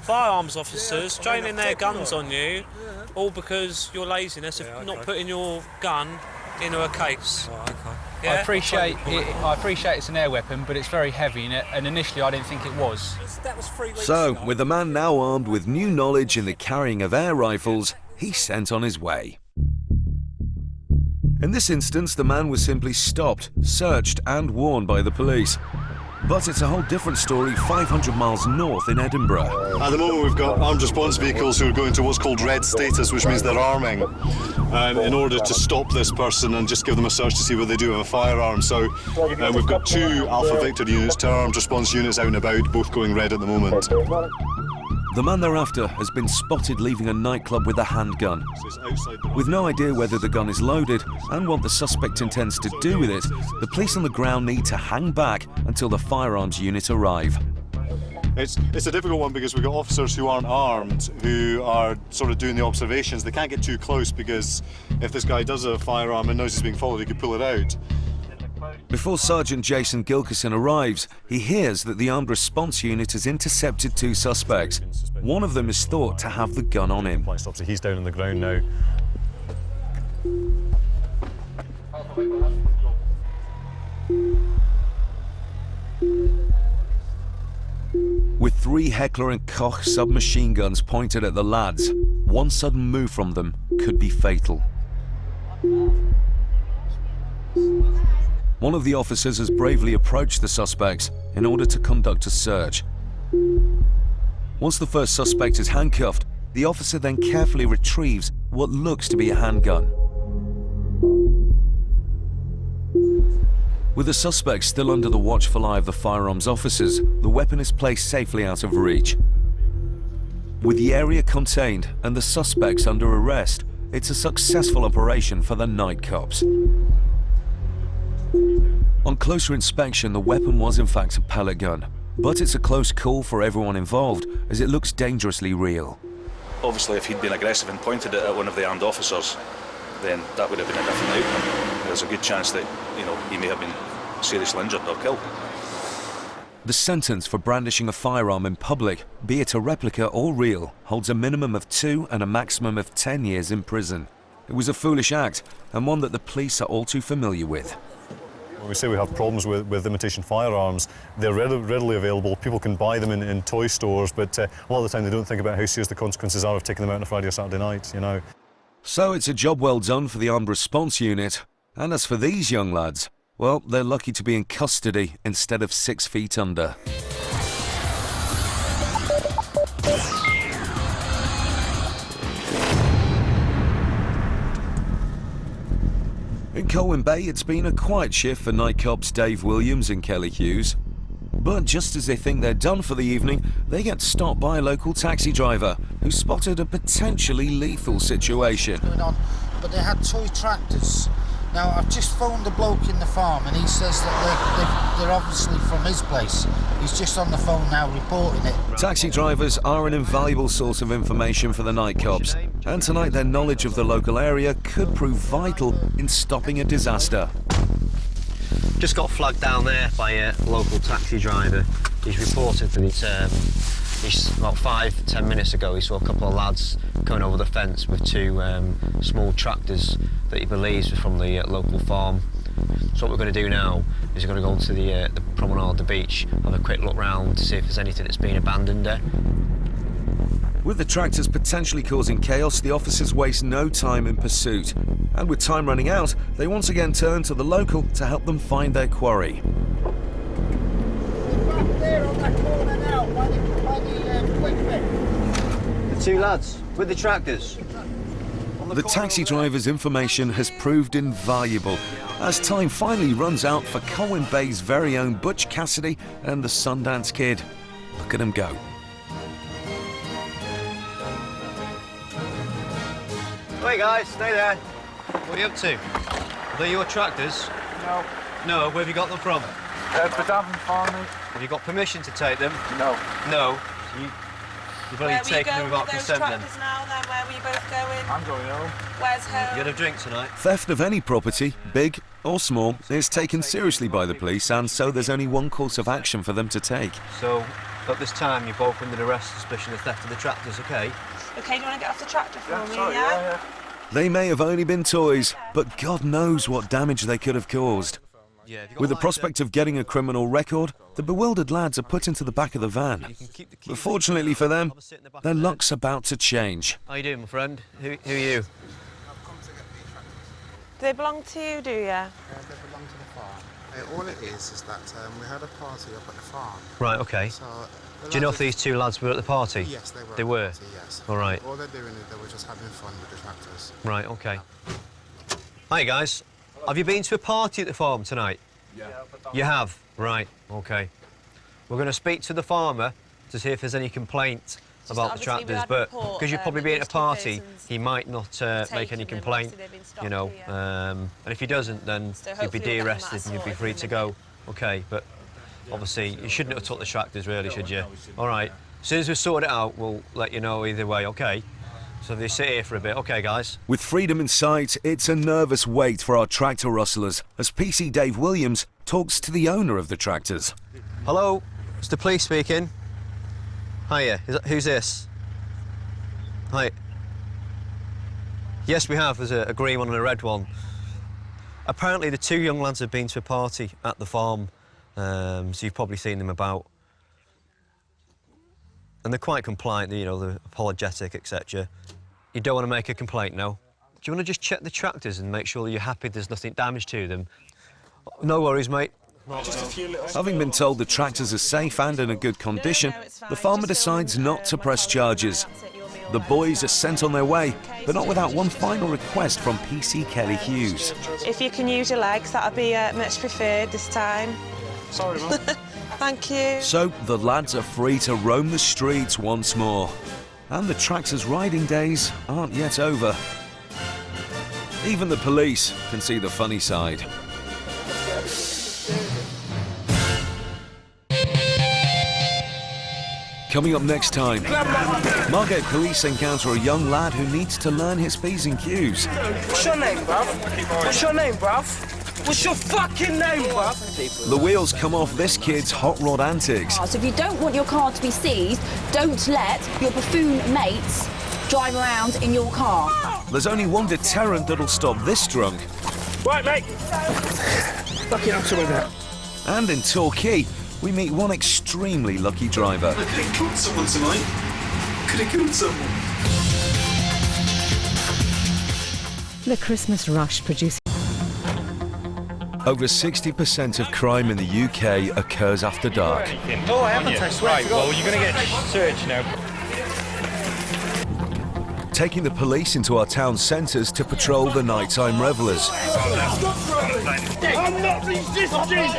firearms officers training their guns on you, all because your laziness of not putting your gun into a case. Yeah? I appreciate it's an air weapon, but it's very heavy, and initially I didn't think it was. That was 3 weeks So, ago. with the man now armed with new knowledge in the carrying of air rifles, he's sent on his way. In this instance, the man was simply stopped, searched and warned by the police. But it's a whole different story 500 miles north in Edinburgh. At the moment we've got armed response vehicles who are going to what's called red status, which means they're arming in order to stop this person and just give them a search to see whether they do have a firearm. So we've got 2 Alpha Victor units, 2 armed response units out and about, both going red at the moment. The man thereafter has been spotted leaving a nightclub with a handgun. With no idea whether the gun is loaded and what the suspect intends to do with it, the police on the ground need to hang back until the firearms unit arrive. It's a difficult one because we've got officers who aren't armed, who are sort of doing the observations. They can't get too close because if this guy does have a firearm and knows he's being followed, he could pull it out. Before Sergeant Jason Gilkison arrives, he hears that the armed response unit has intercepted 2 suspects. One of them is thought to have the gun on him. So he's down on the ground now. With 3 Heckler & Koch submachine guns pointed at the lads, one sudden move from them could be fatal. One of the officers has bravely approached the suspects in order to conduct a search. Once the first suspect is handcuffed, the officer then carefully retrieves what looks to be a handgun. With the suspect still under the watchful eye of the firearms officers, the weapon is placed safely out of reach. With the area contained and the suspects under arrest, it's a successful operation for the night cops. On closer inspection, the weapon was in fact a pellet gun, but it's a close call for everyone involved as it looks dangerously real. Obviously, if he'd been aggressive and pointed it at one of the armed officers, then that would have been a different outcome. There's a good chance that, you know, he may have been seriously injured or killed. The sentence for brandishing a firearm in public, be it a replica or real, holds a minimum of 2 and a maximum of 10 years in prison. It was a foolish act, and one that the police are all too familiar with. When we say we have problems with imitation firearms, they're readily available. People can buy them in toy stores, but a lot of the time they don't think about how serious the consequences are of taking them out on a Friday or Saturday night, you know. So it's a job well done for the Armed Response Unit. And as for these young lads, well, they're lucky to be in custody instead of 6 feet under. In Colwyn Bay, it's been a quiet shift for night cops Dave Williams and Kelly Hughes. But just as they think they're done for the evening, they get stopped by a local taxi driver who spotted a potentially lethal situation. But they had toy tractors. Now, I've just phoned the bloke in the farm and he says that they're obviously from his place. He's just on the phone now reporting it. Taxi drivers are an invaluable source of information for the night cops, and tonight their knowledge of the local area could prove vital in stopping a disaster. Just got flagged down there by a local taxi driver. He's reported that about 5-10 minutes ago he saw a couple of lads coming over the fence with 2 small tractors that he believes were from the local farm. So what we're going to do now is we're going to go onto the promenade of the beach, have a quick look round to see if there's anything that's been abandoned there. With the tractors potentially causing chaos, the officers waste no time in pursuit. And with time running out, they once again turn to the local to help them find their quarry. The 2 lads with the tractors. The taxi driver's information has proved invaluable as time finally runs out for Colwyn Bay's very own Butch Cassidy and the Sundance Kid. Look at them go. Hey guys, stay there. What are you up to? Are they your tractors? No. No, where have you got them from? Badavon Farm. Have you got permission to take them? No. No? You've only taken them without consent then? Now, then? Where were you both going? I'm going home. Where's home? You had a drink tonight? Theft of any property, big or small, is taken seriously by the police, and so there's only one course of action for them to take. So, at this time, you're both under arrest, suspicion of theft of the tractors, okay? Okay, do you want to get off the tractor for me, sorry, yeah? They may have only been toys, but God knows what damage they could have caused. With the prospect of getting a criminal record, the bewildered lads are put into the back of the van. But fortunately for them, their luck's about to change. How you doing, my friend? Who are you? Do they belong to you, do you? Yeah, they belong to the farm. All it is that we had a party up at the farm. Right, okay. So do you know if these 2 lads were at the party? Yes, they were. They were? At the party, yes. All right. All they're doing is they were just having fun with the tractors. Right, okay. Hi, guys. Have you been to a party at the farm tonight? Yeah. You have? Right, okay. We're going to speak to the farmer to see if there's any complaint about the tractors, but because you'd probably be at a party, he might not make any complaint, you know. And if he doesn't, then you'd be de-arrested and you'd be free to go. Okay, but obviously you shouldn't have took the tractors, really, should you? All right. As soon as we sort it out, we'll let you know either way, okay? So they sit here for a bit. OK, guys. With freedom in sight, it's a nervous wait for our tractor rustlers as PC Dave Williams talks to the owner of the tractors. Hello, it's the police speaking. Hiya, who's this? Hi. Yes, we have. There's a green one and a red one. Apparently, the 2 young lads have been to a party at the farm, so you've probably seen them about. And they're quite compliant, you know, they're apologetic, etc. You don't want to make a complaint, no? Do you want to just check the tractors and make sure that you're happy there's nothing damage to them? No worries, mate. Having been told the tractors are safe and in a good condition, the farmer decides not to press charges. the boys are sent on their way, but not without one final request from PC Kelly Hughes. If you can use your legs, that would be much preferred this time. Sorry, Mum. Thank you. So the lads are free to roam the streets once more. And the tractors' riding days aren't yet over. Even the police can see the funny side. Coming up next time, Margate police encounter a young lad who needs to learn his P's and Q's. What's your name, bruv? What's your name, bruv? What's your fucking name, bruv? The wheels come off this kid's hot rod antics. So if you don't want your car to be seized, don't let your buffoon mates drive around in your car. There's only one deterrent that'll stop this drunk. Right, mate. Fucking hell, something like that. And in Torquay, we meet one extremely lucky driver. I could have killed someone tonight. Could have killed someone. The Christmas Rush producing. Over 60% of crime in the UK occurs after dark. Oh, I haven't. I swear. Right, well, you're going to get searched now. Taking the police into our town centres to patrol the nighttime revellers. I'm not resisting!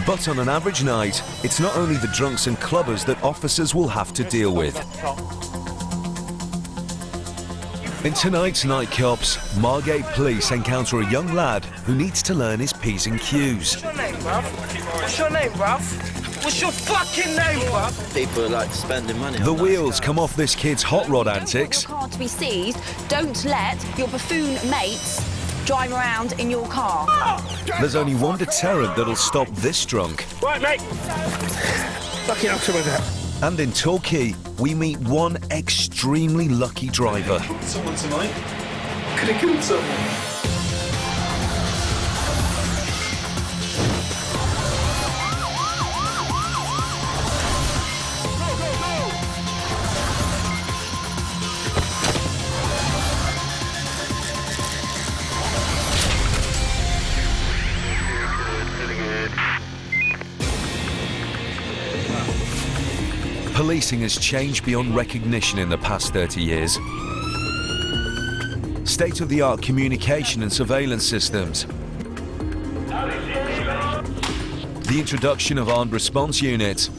But on an average night, it's not only the drunks and clubbers that officers will have to deal with. In tonight's Night Cops, Margate police encounter a young lad who needs to learn his P's and Q's. What's your name, bruv? What's your name, bruv? What's your fucking name, bruv? People like spending money. The wheels come off this kid's hot rod antics. If you don't want your car to be seized, don't let your buffoon mates drive around in your car. There's only one deterrent that'll stop this drunk. Right, mate. Fucking hell, something like that. And in Torquay, we meet one extremely lucky driver. Killed someone tonight. Could have killed someone. Policing has changed beyond recognition in the past 30 years. State-of-the-art communication and surveillance systems. The introduction of armed response units.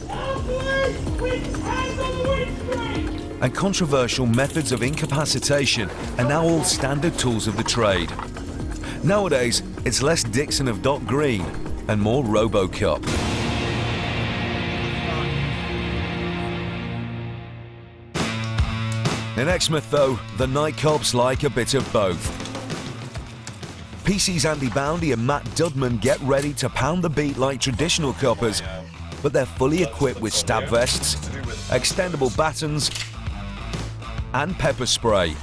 And controversial methods of incapacitation are now all standard tools of the trade. Nowadays, it's less Dixon of Dock Green and more RoboCop. In Exmouth, though, the Night Cops like a bit of both. PC's Andy Boundy and Matt Dudman get ready to pound the beat like traditional coppers, but they're fully equipped with stab vests, extendable batons, and pepper spray.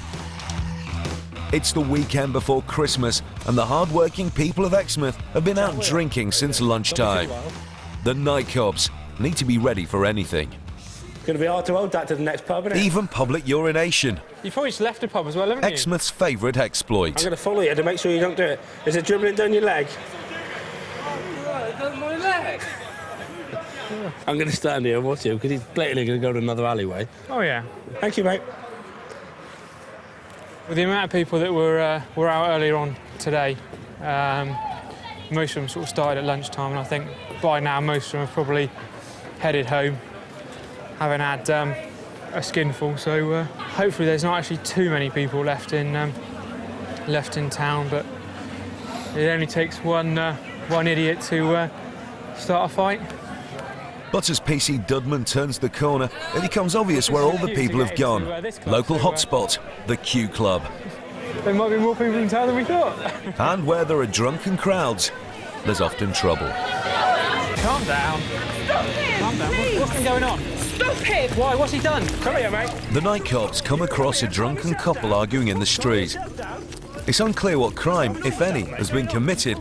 It's the weekend before Christmas, and the hard-working people of Exmouth have been out drinking since lunchtime. The Night Cops need to be ready for anything. It's going to be hard to hold that to the next pub, isn't it? Even public urination. You've probably just left a pub as well, haven't you? Exmouth's favourite exploit. I'm going to follow you to make sure you don't do it. Is it dribbling down your leg? Down my leg. I'm going to stand here and watch him because he's blatantly going to go to another alleyway. Oh, yeah. Thank you, mate. With the amount of people that were out earlier on today, most of them sort of started at lunchtime, and I think by now most of them have probably headed home, having had a skinful. So hopefully there's not actually too many people left in town. But it only takes one idiot to start a fight. But as PC Dudman turns the corner, it becomes obvious where all the people have gone. Local hotspot, the Q Club. There might be more people in town than we thought. And where there are drunken crowds, there's often trouble. Calm down. Stop him, Calm down. please. What's been going on? Stop him. Why? What's he done? Come here, mate. The Night Cops come across a drunken couple arguing in the street. It's unclear what crime, if any, has been committed,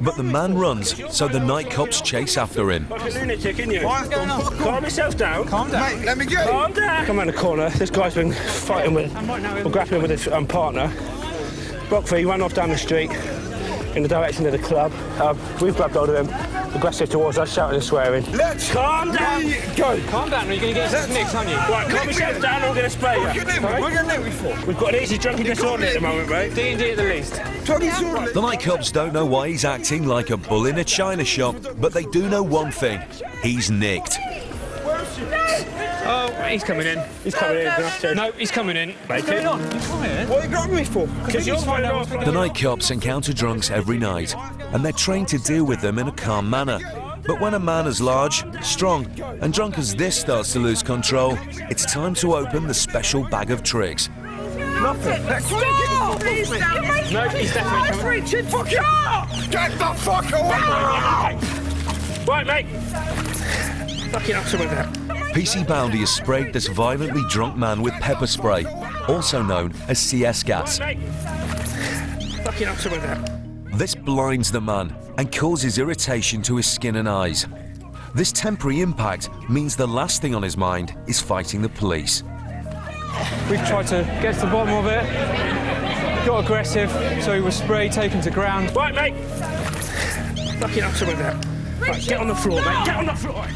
but the man runs, so the Night Cops chase after him. Like a lunatic, isn't you? What's going on? Calm yourself down. Calm down. Mate, let me go. Calm down. Come around the corner. This guy's been fighting with, or grappling with his partner. Brockford, he ran off down the street. in the direction of the club. We've grabbed hold of him, aggressive towards us, shouting and swearing. Let's calm down. Go. Calm down, or you're going to get yourself nicked, aren't you? Right, calm yourself down or we're going to spray you. What are you going to nick me for? We've got an easy drunken disorderly at the moment, mate. D&D at the least. The night cops don't know why he's acting like a bull in a china shop, but they do know one thing. He's nicked. Oh, he's coming in. He's coming in. No, he's coming in. What's going on? What are you grabbing me for? Because you're fine off. The night cops encounter drunks every night, and they're trained to deal with them in a calm manner. But when a man as large, strong, and drunk as this starts to lose control, it's time to open the special bag of tricks. Nothing. Stop! No, he's definitely coming. Richard, fuck up! Get the fuck away! Right, mate. Fucking up some of that. PC Boundy has sprayed this violently drunk man with pepper spray, also known as CS gas. Right, mate. Fucking up some of that. This blinds the man and causes irritation to his skin and eyes. This temporary impact means the last thing on his mind is fighting the police. We've tried to get to the bottom of it, got aggressive, so he was sprayed, taken to ground. Right, mate. Fucking up some of that. Right, get on the floor, mate. Get on the floor.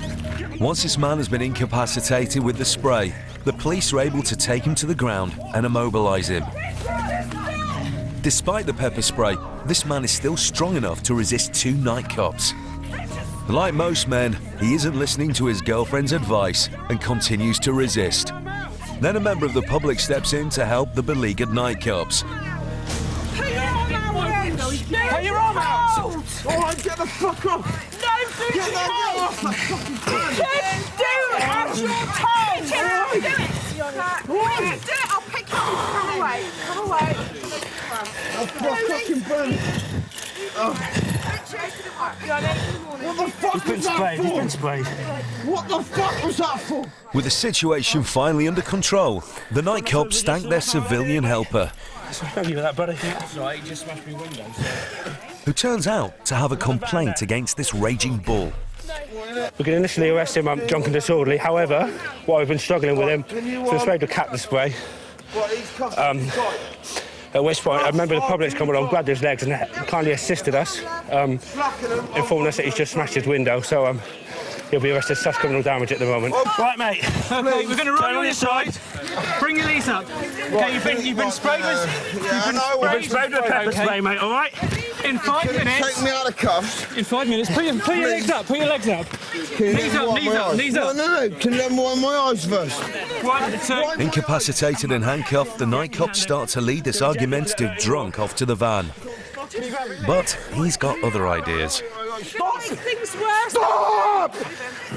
Once this man has been incapacitated with the spray, the police are able to take him to the ground and immobilise him. Despite the pepper spray, this man is still strong enough to resist two night cops. Like most men, he isn't listening to his girlfriend's advice and continues to resist. Then a member of the public steps in to help the beleaguered night cops. Put your arm out! All right, get the fuck off! No, get that off! Do it! That's your time! Do it! I'll pick you up. Come away. Come away. I'll fucking burn it. What the fuck was that for? He's been sprayed. What the fuck was that for? With the situation finally under control, the night cops thank their civilian helper, Thank you for that, buddy. That's right, he just smashed me window. who turns out to have a complaint against this raging bull. We can initially arrest him drunk and disorderly. However, while we've been struggling with him, we've been sprayed with cactus spray. At which point, a member of the public's come along, grabbed his legs and kindly assisted us, informing us that he's just smashed his window. So he'll be arrested for such criminal damage at the moment. Right, mate. Okay, we're going to run you on your side. Bring your knees up. Okay, you've been sprayed with... You've been sprayed with pepper spray, mate, all right? In 5 minutes... Take me out of cuffs. In 5 minutes, put your legs up, put your legs up. Knees up, knees up. No. Can you let me wipe my eyes first? 1, 2... Incapacitated and handcuffed, the night cops start to lead this argumentative drunk off to the van. But he's got other ideas. Stop! Things worse. Stop!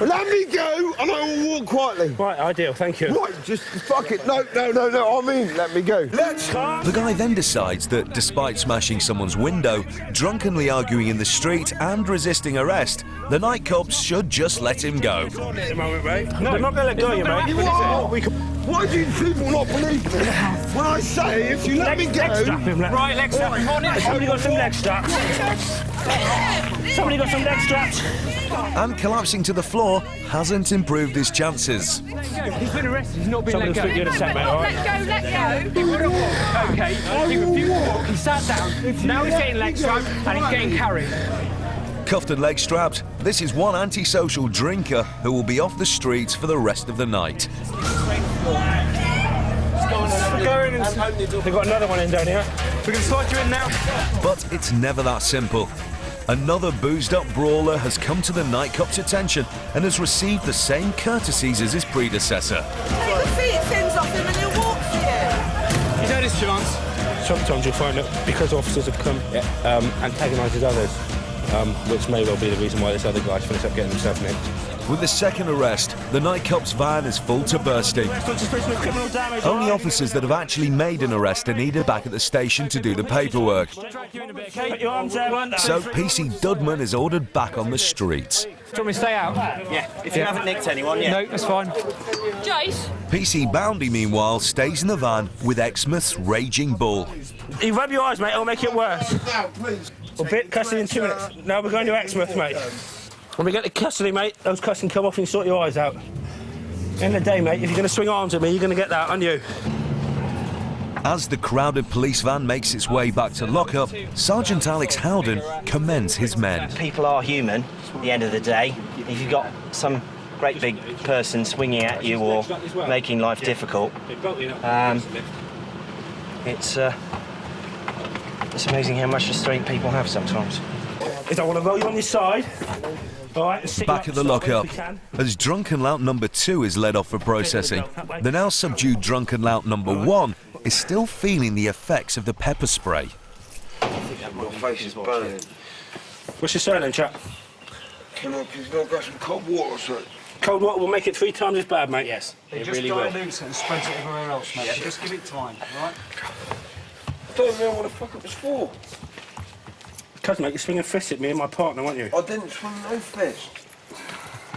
Let me go, and I will walk quietly. Right, ideal, thank you. Right, just fuck it. No. I mean, let me go. Let's go. The guy then decides that despite smashing someone's window, drunkenly arguing in the street and resisting arrest, the night cops should just let him go. At the moment, mate. No, we're not going to let go of you, mate. Why do people not believe me? When I say, if you let me go... Leg strap him, right, leg strap him on it. Somebody got some leg straps. Somebody got some leg straps. And collapsing to the floor hasn't improved his chances. He's been arrested, he's not been let go. Somebody will speak you in a sec, mate, all right? Let go. He would have walked, OK? He refused to walk, he sat down. Now he's getting leg strapped and he's getting carried. Cuffed and leg strapped, this is one antisocial drinker who will be off the streets for the rest of the night. They've got another one in down here. We can slide you in now. But it's never that simple. Another boozed-up brawler has come to the night cop's attention and has received the same courtesies as his predecessor. Take the feet things off him and he'll walk to you. He's had his chance. Sometimes you'll find that because officers have come antagonised others, which may well be the reason why this other guy's finished up getting himself nicked. With the second arrest, the night cop's van is full to bursting. Only officers that have actually made an arrest are needed back at the station to do the paperwork. So PC Dudman is ordered back on the streets. Do you want me to stay out? Yeah, if you haven't nicked anyone, yeah. No, that's fine. Jace? PC Boundy, meanwhile, stays in the van with Exmouth's raging bull. You rub your eyes, mate, it'll make it worse. We'll bit custody in 2 minutes. Now we're going to Exmouth, mate. When we get to custody, mate, those cuts can come off and sort your eyes out. End of the day, mate, if you're going to swing arms at me, you're going to get that, aren't you? As the crowded police van makes its way back to lockup, Sergeant Alex Howden commends his men. People are human at the end of the day. If you've got some great big person swinging at you or making life difficult, it's amazing how much restraint people have sometimes. I don't want to roll you on your side. All right, Back at the lockup, as drunken lout number 2 is led off for processing, the now subdued drunken lout number 1 is still feeling the effects of the pepper spray. My face is burning. What's your surname, chap? Can I please not get some cold water, sir? Cold water will make it 3 times as bad, mate, yes. It Just really will. dilute it and spread it everywhere else, mate. Yeah. Just give it time, all right? I don't even know what the fuck it was for. Cuz, mate, you're swinging fists at me and my partner, weren't you? I didn't swing no fist.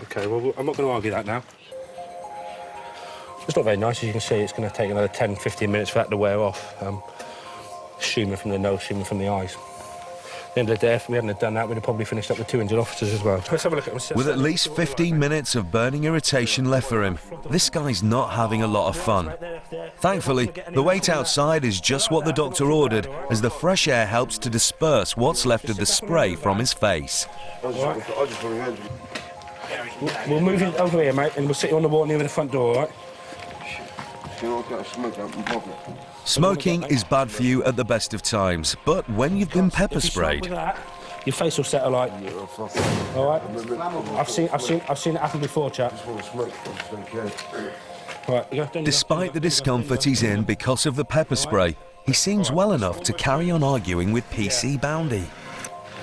OK, well, I'm not going to argue that now. It's not very nice, as you can see. It's going to take another 10, 15 minutes for that to wear off. Shooting from the nose, shooting from the eyes. At the end of the day, if we hadn't have done that, we'd have probably finished up with 2 injured officers as well. Let's have a look at him. With at least 15 minutes of burning irritation left for him, this guy's not having a lot of fun. Thankfully, the wait outside is just what the doctor ordered, as the fresh air helps to disperse what's left of the spray from his face. We'll move you over here, mate, and we'll sit you on the wall near the front door, all right? Smoking is bad for you at the best of times, but when you've been pepper sprayed, your face will settle like. All right. I've seen it happen before, chap. Right, despite the discomfort he's in because of the pepper spray, he seems well enough to carry on arguing with PC Boundy.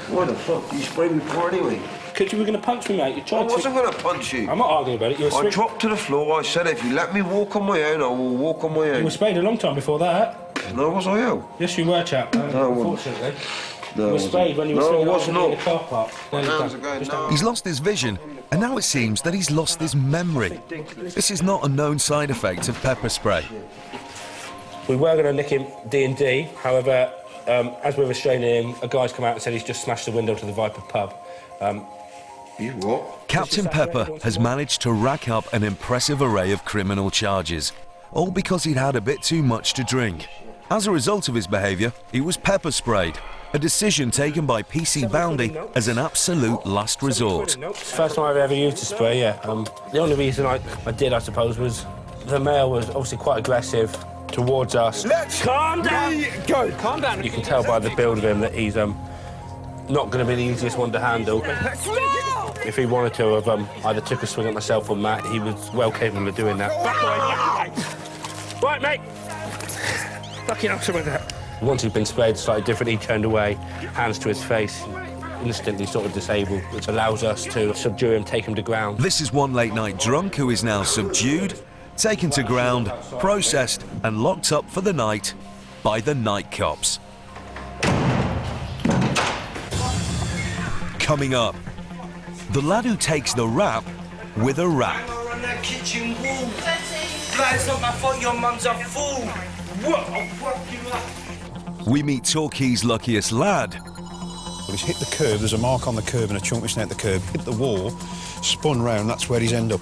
Why the fuck? You sprayed me before anyway. Because you were going to punch me, mate. You tried I wasn't going to punch you. I'm not arguing about it. I dropped to the floor. I said, if you let me walk on my own, I will walk on my own. You were sprayed a long time before that. No, was I ill? Yes, you were, chap. No, unfortunately. No, you were sprayed when you were no, sitting in the car park. He's lost his vision, and now it seems that he's lost his memory. This is not a known side effect of pepper spray. We were going to nick him D&D, however, as we were restraining him, a guy's come out and said he's just smashed the window to the Viper pub. You what? Captain Pepper has managed to rack up an impressive array of criminal charges, all because he'd had a bit too much to drink. As a result of his behaviour, he was pepper sprayed, a decision taken by PC Boundy as an absolute last resort. First time I've ever used a spray, yeah. The only reason I did, I suppose, was the male was obviously quite aggressive towards us. Let's calm down! Go! Calm down! You can tell by the build of him that he's not going to be the easiest one to handle. If he wanted to have either took a swing at myself or Matt, he was well capable of doing that. Back away. Right, mate. Fucking hell, something like that. Once he'd been sprayed slightly different, he turned away, hands to his face, instantly sort of disabled, which allows us to subdue him, take him to ground. This is one late night drunk who is now subdued, taken to ground, processed and locked up for the night by the night cops. Coming up, the lad who takes the rap with a rap. On that kitchen wall. Guys, not my fault your mum's a fool. What? I'll fuck you up. We meet Torquay's luckiest lad. Well, he's hit the curb, there's a mark on the curb and a chunk missing out the curb. Hit the wall, spun round, that's where he's end up.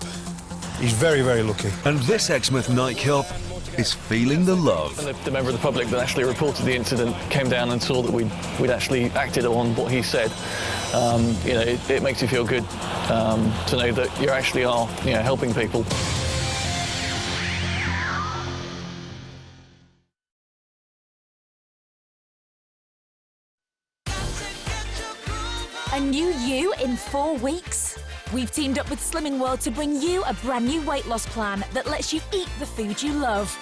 He's very, very lucky. And this Exmouth nightclub is feeling the love. And the member of the public that actually reported the incident came down and saw that we'd actually acted on what he said. You know, it makes you feel good to know that you actually are, helping people. A new you in 4 weeks? We've teamed up with Slimming World to bring you a brand new weight loss plan that lets you eat the food you love.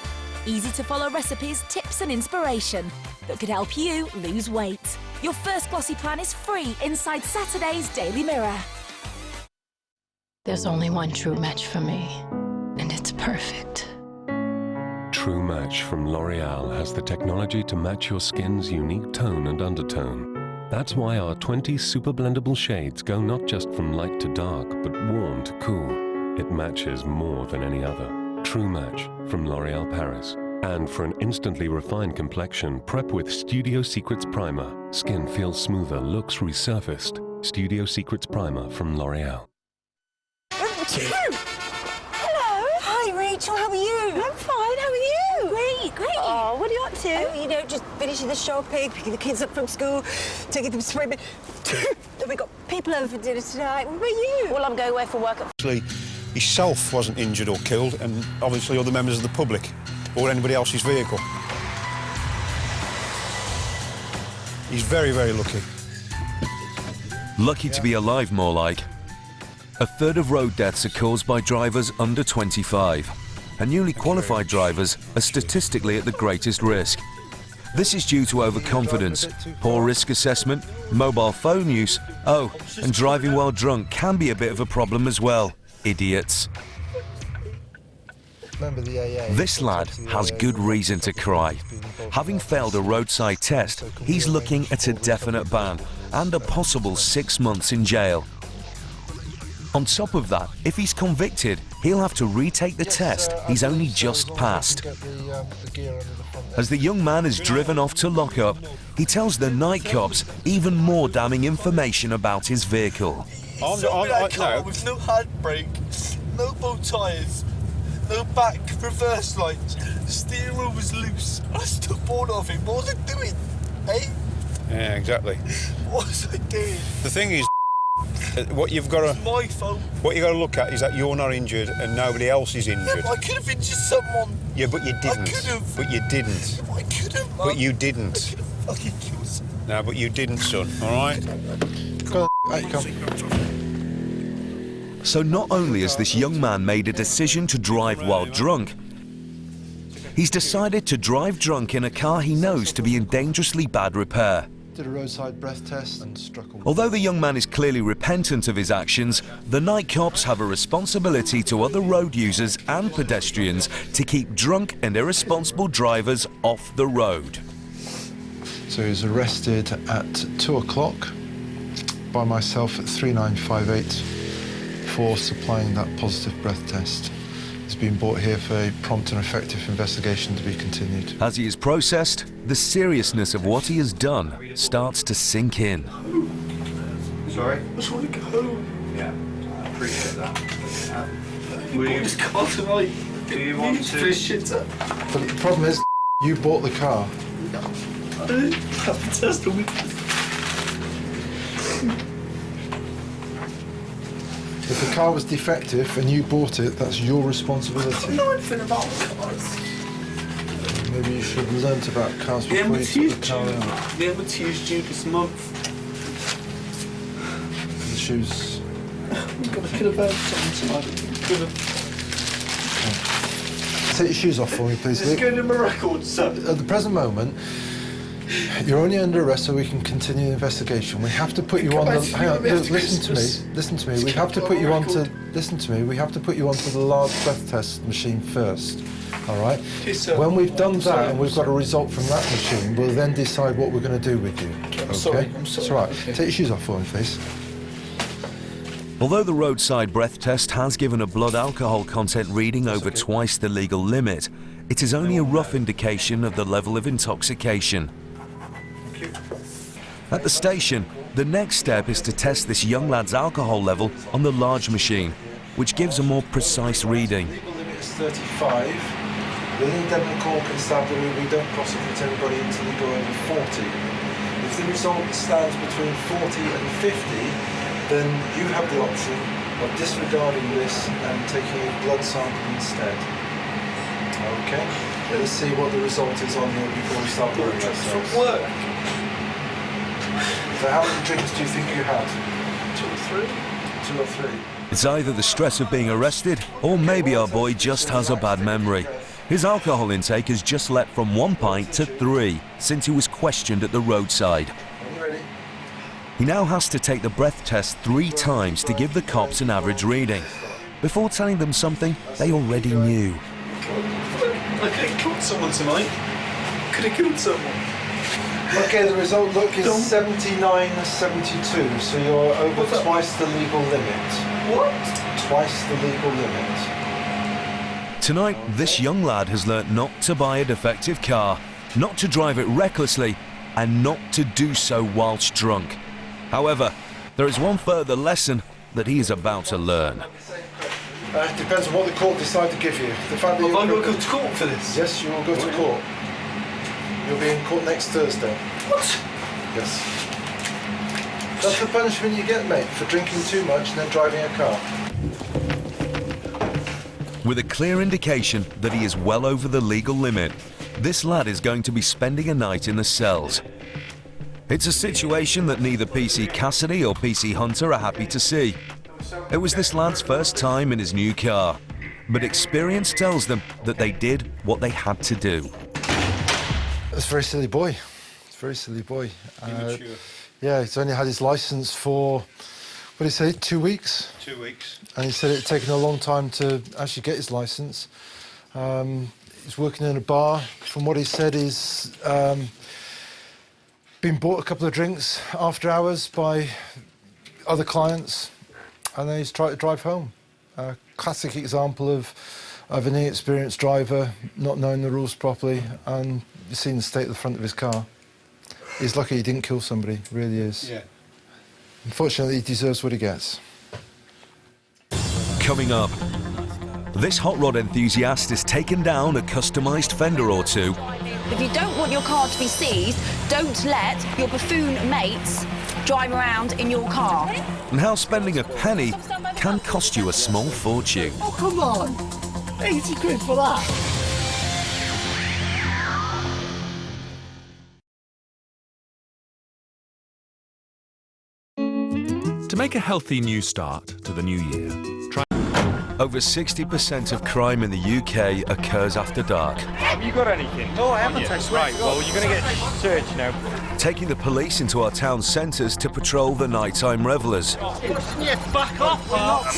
Easy to follow recipes, tips and inspiration that could help you lose weight. Your first glossy plan is free inside Saturday's Daily Mirror. There's only one true match for me, and it's perfect. True Match from L'Oreal has the technology to match your skin's unique tone and undertone. That's why our 20 super blendable shades go not just from light to dark, but warm to cool. It matches more than any other. True Match from L'Oreal Paris. And for an instantly refined complexion, prep with Studio Secrets Primer. Skin feels smoother, looks resurfaced. Studio Secrets Primer from L'Oreal. Hello. Hi, Rachel. How are you? I'm fine. How are you? Great. great. Oh, what are you up to? Oh, you know, just finishing the shopping, picking the kids up from school, taking them swimming. Then we got people over for dinner tonight. What about you? Well, I'm going away for work. Actually, himself wasn't injured or killed, and obviously other members of the public or anybody else's vehicle. He's very, very lucky. Lucky to be alive, more like. A third of road deaths are caused by drivers under 25, and newly qualified drivers are statistically at the greatest risk. This is due to overconfidence, poor risk assessment, mobile phone use, and driving while drunk can be a bit of a problem as well. Idiots. This lad has good reason to cry. Having failed a roadside test, he's looking at a definite ban and a possible 6 months in jail. On top of that, if he's convicted, he'll have to retake the test he's only just passed. As the young man is driven off to lockup, he tells the night cops even more damning information about his vehicle. With no handbrake, no bow tyres, no back reverse lights. The steering wheel was loose. I stood bored of it. What was I doing? Eh? Yeah, exactly. What was I doing? The thing is, what you've got to... My fault. What you've got to look at is that you're not injured and nobody else is injured. Yeah, but I could have injured someone. Yeah, but you didn't. I could have. But you didn't. I could have. But you didn't. I could have fucking killed someone. No, but you didn't, son, all right? Come on. So not only has this young man made a decision to drive while drunk, he's decided to drive drunk in a car he knows to be in dangerously bad repair. Did a roadside breath test and struck a... Although the young man is clearly repentant of his actions, the night cops have a responsibility to other road users and pedestrians to keep drunk and irresponsible drivers off the road. So he was arrested at 2 o'clock by myself at 3958 for supplying that positive breath test. He's been brought here for a prompt and effective investigation to be continued. As he is processed, the seriousness of what he has done starts to sink in. Sorry? I just want to go home. Yeah, I appreciate that. Will you just call tonight? Do you want to... But the problem is, you bought the car. I didn't have the test on me. If the car was defective and you bought it, that's your responsibility. I don't know anything about cars. Maybe you should have learnt about cars before you took the car out. The MOT is due this month. The shoes. We've got to kill a bird tonight. Take your shoes off for me, please, This is Luke. going in my record, sir. At the present moment, you're only under arrest so we can continue the investigation. We have to put you on the... Hang on, Luke, listen to me. Listen to me. We have to put you onto... Listen to me. We have to put you onto the large breath test machine first. All right? When we've done that and we've got a result from that machine, we'll then decide what we're going to do with you. Okay? I'm sorry. It's all right. Take your shoes off for me, please. Although the roadside breath test has given a blood alcohol content reading over twice the legal limit, it is only a rough indication of the level of intoxication. At the station, the next step is to test this young lad's alcohol level on the large machine, which gives a more precise reading. Legal limit is 35. Within Devon Cork Constabulary, we don't prosecute anybody until they go over 40. If the result stands between 40 and 50, then you have the option of disregarding this and taking a blood sample instead. Okay? Let's see what the result is on here before we start worrying ourselves. From work. So how many drinks do you think you had? 2 or 3. 2 or 3. It's either the stress of being arrested, or maybe our boy just has a bad memory. His alcohol intake has just leapt from 1 pint to 3 since he was questioned at the roadside. He now has to take the breath test 3 times to give the cops an average reading, before telling them something they already knew. I could have killed someone tonight. Could have killed someone. Okay, the result, look, is 79.72, so you're over twice the legal limit. What? Twice the legal limit. Tonight, this young lad has learnt not to buy a defective car, not to drive it recklessly, and not to do so whilst drunk. However, there is one further lesson that he is about to learn. It depends on what the court decide to give you. The fact that I'm going to go to court for this? Yes, you will go to court. You'll be in court next Thursday. What? Yes. That's the punishment you get, mate, for drinking too much and then driving a car. With a clear indication that he is well over the legal limit, this lad is going to be spending a night in the cells. It's a situation that neither PC Cassidy or PC Hunter are happy to see. It was this lad's first time in his new car, but experience tells them that they did what they had to do. It's a very silly boy. It's a very silly boy. Yeah, he's only had his licence for, what did he say, 2 weeks? 2 weeks. And he said it had taken a long time to actually get his licence. He's working in a bar. From what he said, he's been bought a couple of drinks after hours by other clients, and then he's tried to drive home. A classic example of an inexperienced driver not knowing the rules properly, and you've seen the state of the front of his car. He's lucky he didn't kill somebody, really is. Yeah. Unfortunately, he deserves what he gets. Coming up, this hot rod enthusiast has taken down a customised fender or two. If you don't want your car to be seized, don't let your buffoon mates drive around in your car. And how spending a penny can cost you a small fortune. Oh, come on. 80 quid for that. To make a healthy new start to the new year, try... Over 60% of crime in the UK occurs after dark. Have you got anything? No, I haven't. I swear. Right, well, you're going to get searched now. Taking the police into our town centres to patrol the nighttime revellers. Yeah, back off, Mark.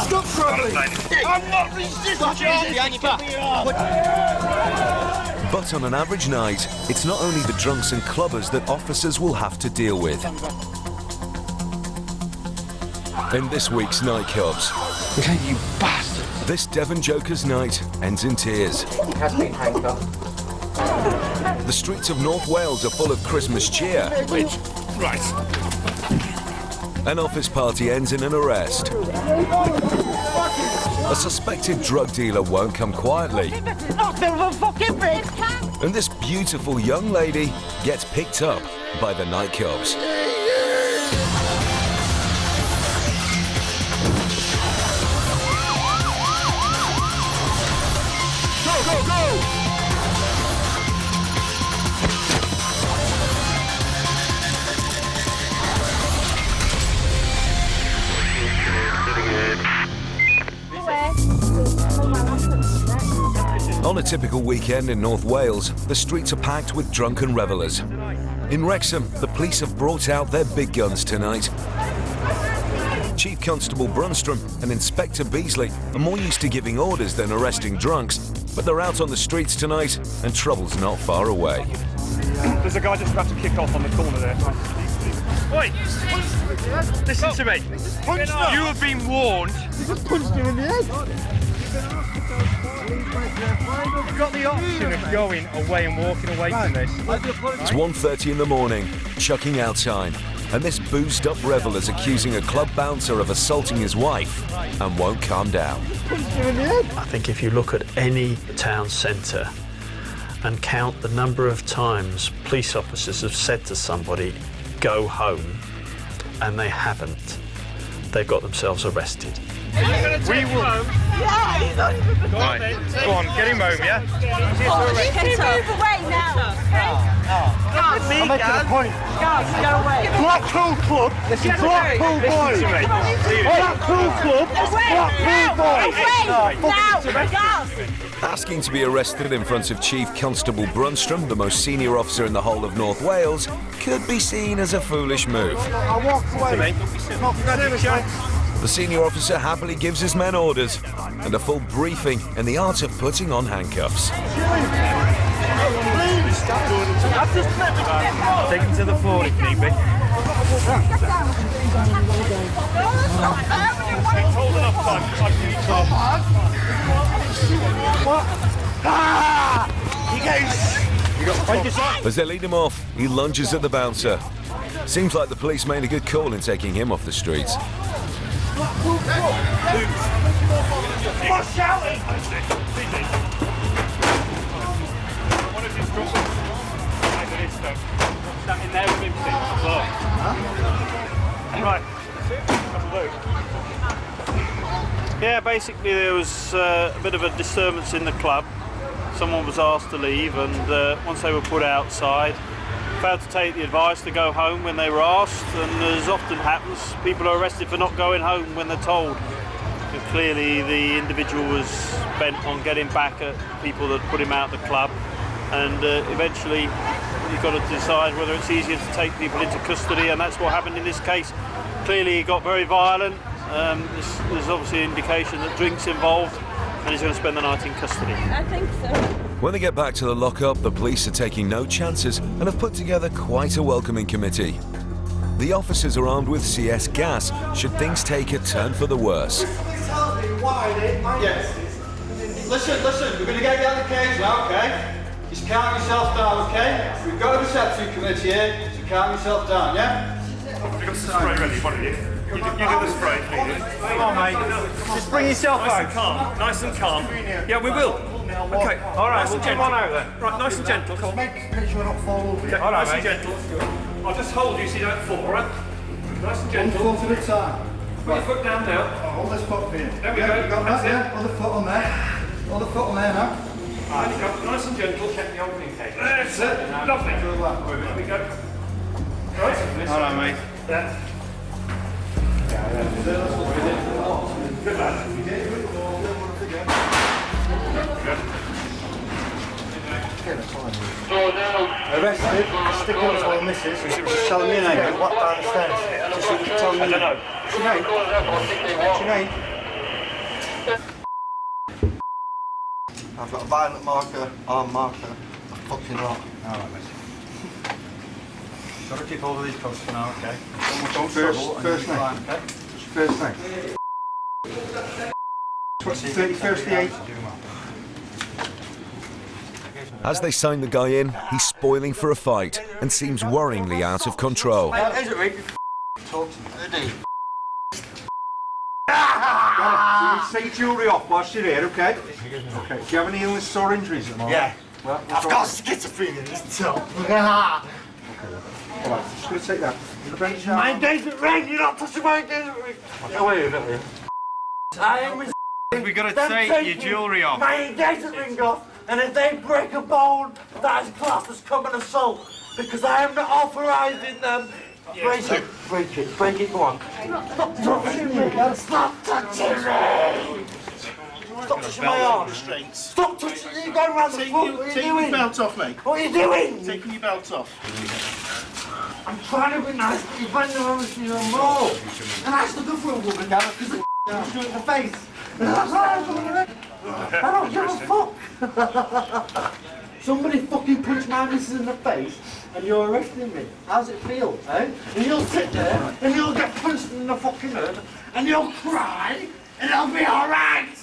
Stop struggling. I'm not resisting. But on an average night, it's not only the drunks and clubbers that officers will have to deal with. In this week's Night Cubs, you bastard! This Devon Joker's night ends in tears. He has been handcuffed. The streets of North Wales are full of Christmas cheer. Right. An office party ends in an arrest. A suspected drug dealer won't come quietly. And this beautiful young lady gets picked up by the Night Cubs. On a typical weekend in North Wales, the streets are packed with drunken revellers. In Wrexham, the police have brought out their big guns tonight. Chief Constable Brunstrom and Inspector Beasley are more used to giving orders than arresting drunks, but they're out on the streets tonight and trouble's not far away. There's a guy just about to kick off on the corner there. Wait! Listen to me. You have been warned. You just punched him in the head. You've got the option of going away and walking away from this. It's 1:30 in the morning, chucking out time, and this boozed up reveller's accusing a club bouncer of assaulting his wife and won't calm down. I think if you look at any town centre and count the number of times police officers have said to somebody, go home, and they haven't, they've got themselves arrested. We will. Yeah, he's not even. Go on, get him home, yeah? Move away now. I'm making a point. Guys, go away. Blackpool Club. Listen, Blackpool boys. Blackpool Club. Blackpool boys. Asking to be arrested in front of Chief Constable Brunstrom, the most senior officer in the whole of North Wales, could be seen as a foolish move. I walked away. Not seriously. The senior officer happily gives his men orders and a full briefing in the art of putting on handcuffs. Take him to the floor if need be. Hold enough time. As they lead him off, he lunges at the bouncer. Seems like the police made a good call in taking him off the streets. Stop shouting! In there with him, right. Yeah, basically there was a bit of a disturbance in the club. Someone was asked to leave, and once they were put outside, failed to take the advice to go home when they were asked, and as often happens, people are arrested for not going home when they're told. But clearly the individual was bent on getting back at people that put him out of the club, and eventually you've got to decide whether it's easier to take people into custody, and that's what happened in this case. Clearly he got very violent. There's obviously an indication that drink's involved, and he's going to spend the night in custody. I think so. When they get back to the lockup, the police are taking no chances and have put together quite a welcoming committee. The officers are armed with CS gas should things take a turn for the worse. Yes. Listen, we're going to get you out of the cage now, okay? Just calm yourself down, okay? We've got a reception committee here, so calm yourself down, yeah? We've got some spray ready, what are you? You do the spray, please. Come on, mate. Just bring yourself out. Nice and calm. Yeah, we will. Okay, all right, we'll come on out then. Right, nice and gentle, come on. Make sure I don't fall over. Okay, all right, nice and gentle. I'll just hold you so you don't fall, all right? Nice and gentle. 1 foot at a time. Put your foot down now. Hold this foot here. There we go. You got that, yeah? Other foot on there. Other foot on there now. Right, you go. Nice and gentle, check the opening cage. That's it. Lovely. There we go. Right. All right, mate. Yeah. Good lad. Arrested, stick on for the missus. Just tell me your name. What down the stairs? Just tell me. I don't know. What's your name? What's your name? I've got a violent marker, arm marker, a fucking lot. Alright, mate. Got to keep hold of these cuffs for now, okay? First name. Okay? First name. 31st the 8th. As they sign the guy in, he's spoiling for a fight and seems worryingly out of control. Talk to me. You take jewellery off whilst you're here, okay? Okay. Do you have any illness or injuries at the moment? Yeah. Well, I've got schizophrenia, this top. Okay. Alright, just going to take that. My engagement ring! You're not touching my engagement ring! Oh, wait a minute. We've got to take your jewellery off. My engagement ring off, and if they break a bone, that is classed as common assault, because I am not authorising them. Break it, go on. Stop touching me! Stop touching me! Stop touching my arm! Stop touching me! You're going around the foot! What are you doing? Taking your belt off, mate. What are you doing? Taking your belt off. I'm trying to be nice, but you're bending over to your more. And I stood up for a woman, Gavin, because the was doing in the face. And that's why I'm doing it. I don't give a fuck. Somebody fucking punched my missus in the face and you're arresting me. How's it feel, eh? And you'll sit there and you'll get punched in the fucking head and you'll cry and it'll be alright.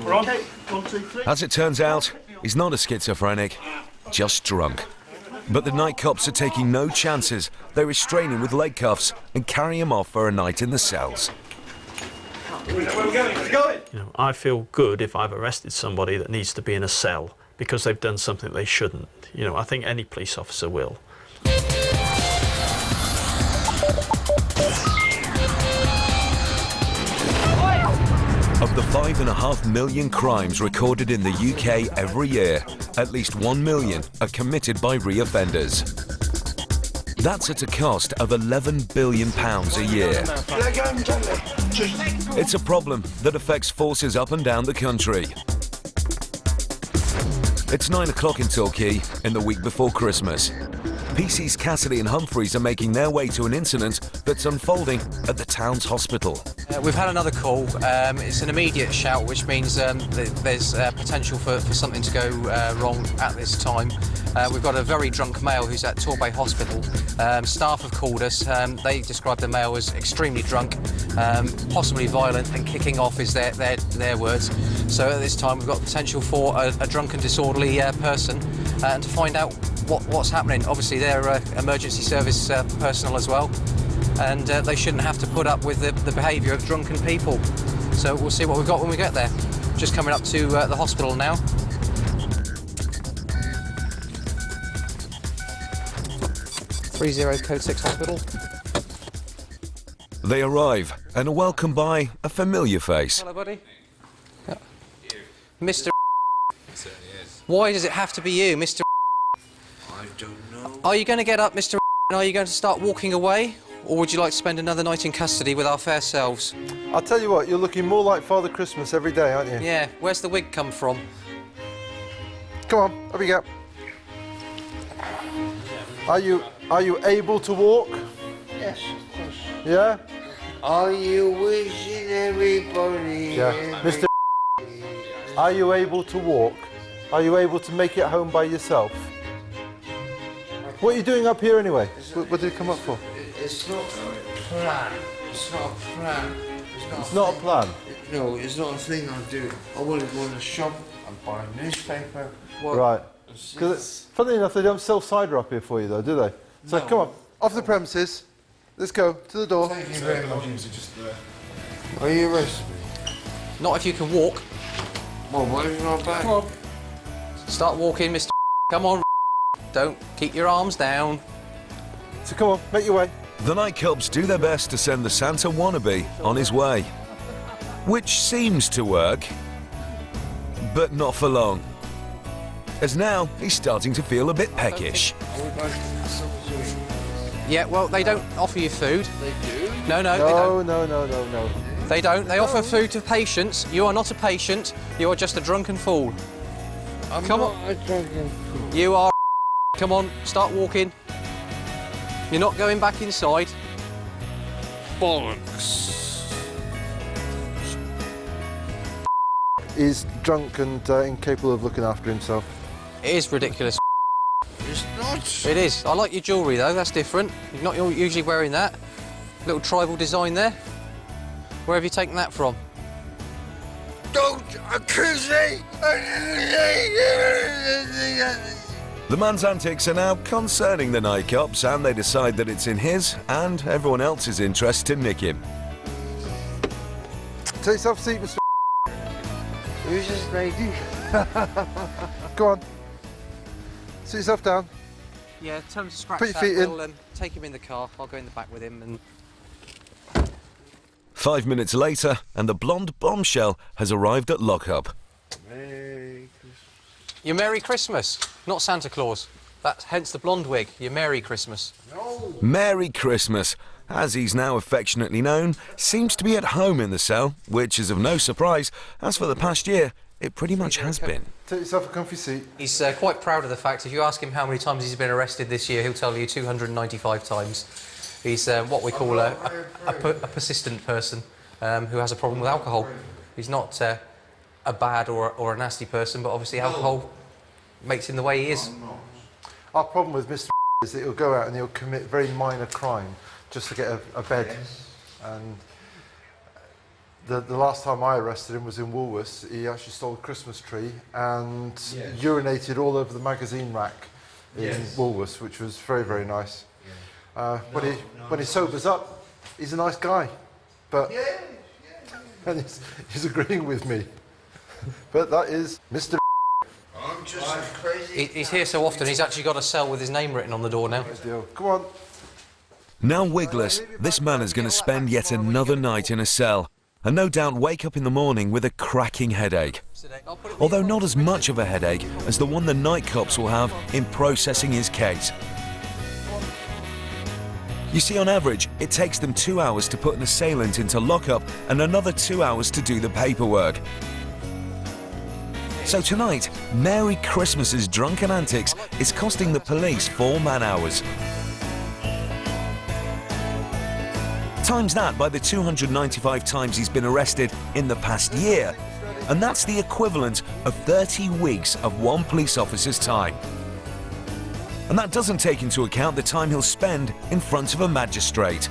Okay, 1, 2, 3. As it turns out, he's not a schizophrenic, just drunk. But the night cops are taking no chances. They restrain him with leg cuffs and carry him off for a night in the cells. Where are we going? Let's go. You know, I feel good if I've arrested somebody that needs to be in a cell because they've done something they shouldn't. You know, I think any police officer will. Of the 5.5 million crimes recorded in the UK every year, at least 1 million are committed by re-offenders. That's at a cost of £11 billion a year. It's a problem that affects forces up and down the country. It's 9 o'clock in Torquay in the week before Christmas. PC's Cassidy and Humphreys are making their way to an incident that's unfolding at the town's hospital. We've had another call. It's an immediate shout, which means there's potential for something to go wrong at this time. We've got a very drunk male who's at Torbay Hospital. Staff have called us. They describe the male as extremely drunk, possibly violent, and kicking off is their words. So at this time we've got potential for a drunken, disorderly person and to find out what's happening. Obviously, they're emergency service personnel as well, and they shouldn't have to put up with the behaviour of drunken people. So we'll see what we've got when we get there. Just coming up to the hospital now. Code 6 Hospital. They arrive and are welcomed by a familiar face. Hello, buddy. Mr. Why does it have to be you, Mr. I don't know. Are you going to get up, Mr. and are you going to start walking away? Or would you like to spend another night in custody with our fair selves? I'll tell you what, you're looking more like Father Christmas every day, aren't you? Yeah, where's the wig come from? Come on, up you go. Are you able to walk? Yes, of course. Yeah? Are you wishing everybody? Yeah. Mr. Are you able to walk? Are you able to make it home by yourself? What are you doing up here anyway? What did you come up for? It's not a plan. It's not a plan. It's not a plan? No, it's not a thing I do. I want to go in a shop and buy a newspaper. Right. Because funny enough, they don't sell cider up here for you though, do they? So come on, off the premises. Let's go to the door. Thank you very much. Are you arrested? Not if you can walk. Well, why are you not back? Come on. Start walking, Mr. Come on. Don't keep your arms down. So come on, make your way. The nightclubs do their best to send the Santa wannabe on his way. Which seems to work, but not for long. As now, he's starting to feel a bit peckish. Yeah, well, they don't offer you food. They do? No, they don't. No. They don't. They offer food to patients. You are not a patient. You are just a drunken fool. Come on. A drunken fool. You are. Come on, start walking. You're not going back inside. Bollocks. He's drunk and incapable of looking after himself. It is ridiculous. It's not. It is. I like your jewellery though. That's different. You're not usually wearing that. Little tribal design there. Where have you taken that from? Don't accuse me! The man's antics are now concerning the night cops, and they decide that it's in his and everyone else's interest to nick him. Take yourself a seat, Mr. Who's this lady? Go on. Sit yourself down. Yeah, tell him to scratch Put your that. feet in. We'll take him in the car. I'll go in the back with him and... 5 minutes later, and the blonde bombshell has arrived at lockup. Merry Christmas. Your Merry Christmas, not Santa Claus. That's hence the blonde wig. Your Merry Christmas. No. Merry Christmas, as he's now affectionately known, seems to be at home in the cell, which is of no surprise, as for the past year, it pretty much has been. Take yourself a comfy seat. He's quite proud of the fact, if you ask him how many times he's been arrested this year, he'll tell you 295 times. He's what we call a persistent person who has a problem with alcohol. He's not a bad or a nasty person, but obviously alcohol makes him the way he is. Our problem with Mr. is that he'll go out and he'll commit very minor crime just to get a bed. Yes. And the last time I arrested him was in Woolworths. He actually stole a Christmas tree and urinated all over the magazine rack in Woolworths, which was very, very nice. When he sobers up, he's a nice guy. But and he's agreeing with me. But that is Mr. I'm just crazy. He's here so often, he's actually got a cell with his name written on the door now. Come on. Now wigless, this man is going to spend yet another night in a cell, and no doubt wake up in the morning with a cracking headache. Although not as much of a headache as the one the night cops will have in processing his case. You see, on average, it takes them 2 hours to put an assailant into lockup and another 2 hours to do the paperwork. So tonight, Merry Christmas's drunken antics is costing the police 4 man-hours. Times that by the 295 times he's been arrested in the past year, and that's the equivalent of 30 weeks of one police officer's time. And that doesn't take into account the time he'll spend in front of a magistrate.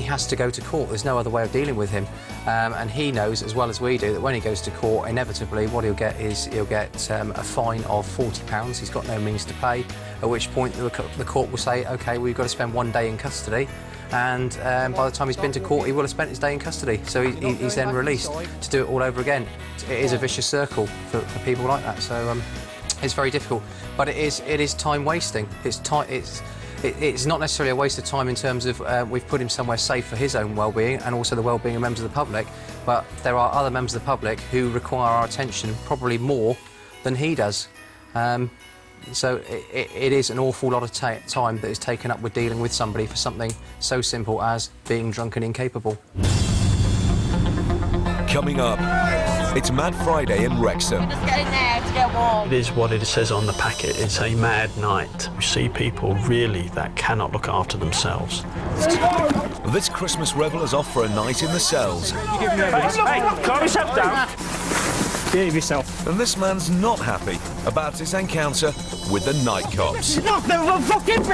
he has to go to court. There's no other way of dealing with him. And he knows as well as we do that when he goes to court, inevitably what he'll get is a fine of £40. He's got no means to pay, at which point the court will say, OK, well, you've got to spend 1 day in custody. And by the time he's been to court, he will have spent his day in custody. So he's then released to do it all over again. It is a vicious circle for people like that. So it's very difficult. But it is time wasting. It's not necessarily a waste of time in terms of we've put him somewhere safe for his own well-being and also the well-being of members of the public, but there are other members of the public who require our attention probably more than he does. So it is an awful lot of time that is taken up with dealing with somebody for something so simple as being drunk and incapable. Coming up, it's Mad Friday in Wrexham. Just get in there to get warm. It is what it says on the packet. It's a mad night. You see people really that cannot look after themselves. This Christmas revelers off for a night in the cells. Hey, calm yourself down. Behave yourself. And this man's not happy about his encounter with the night cops. Not the fucking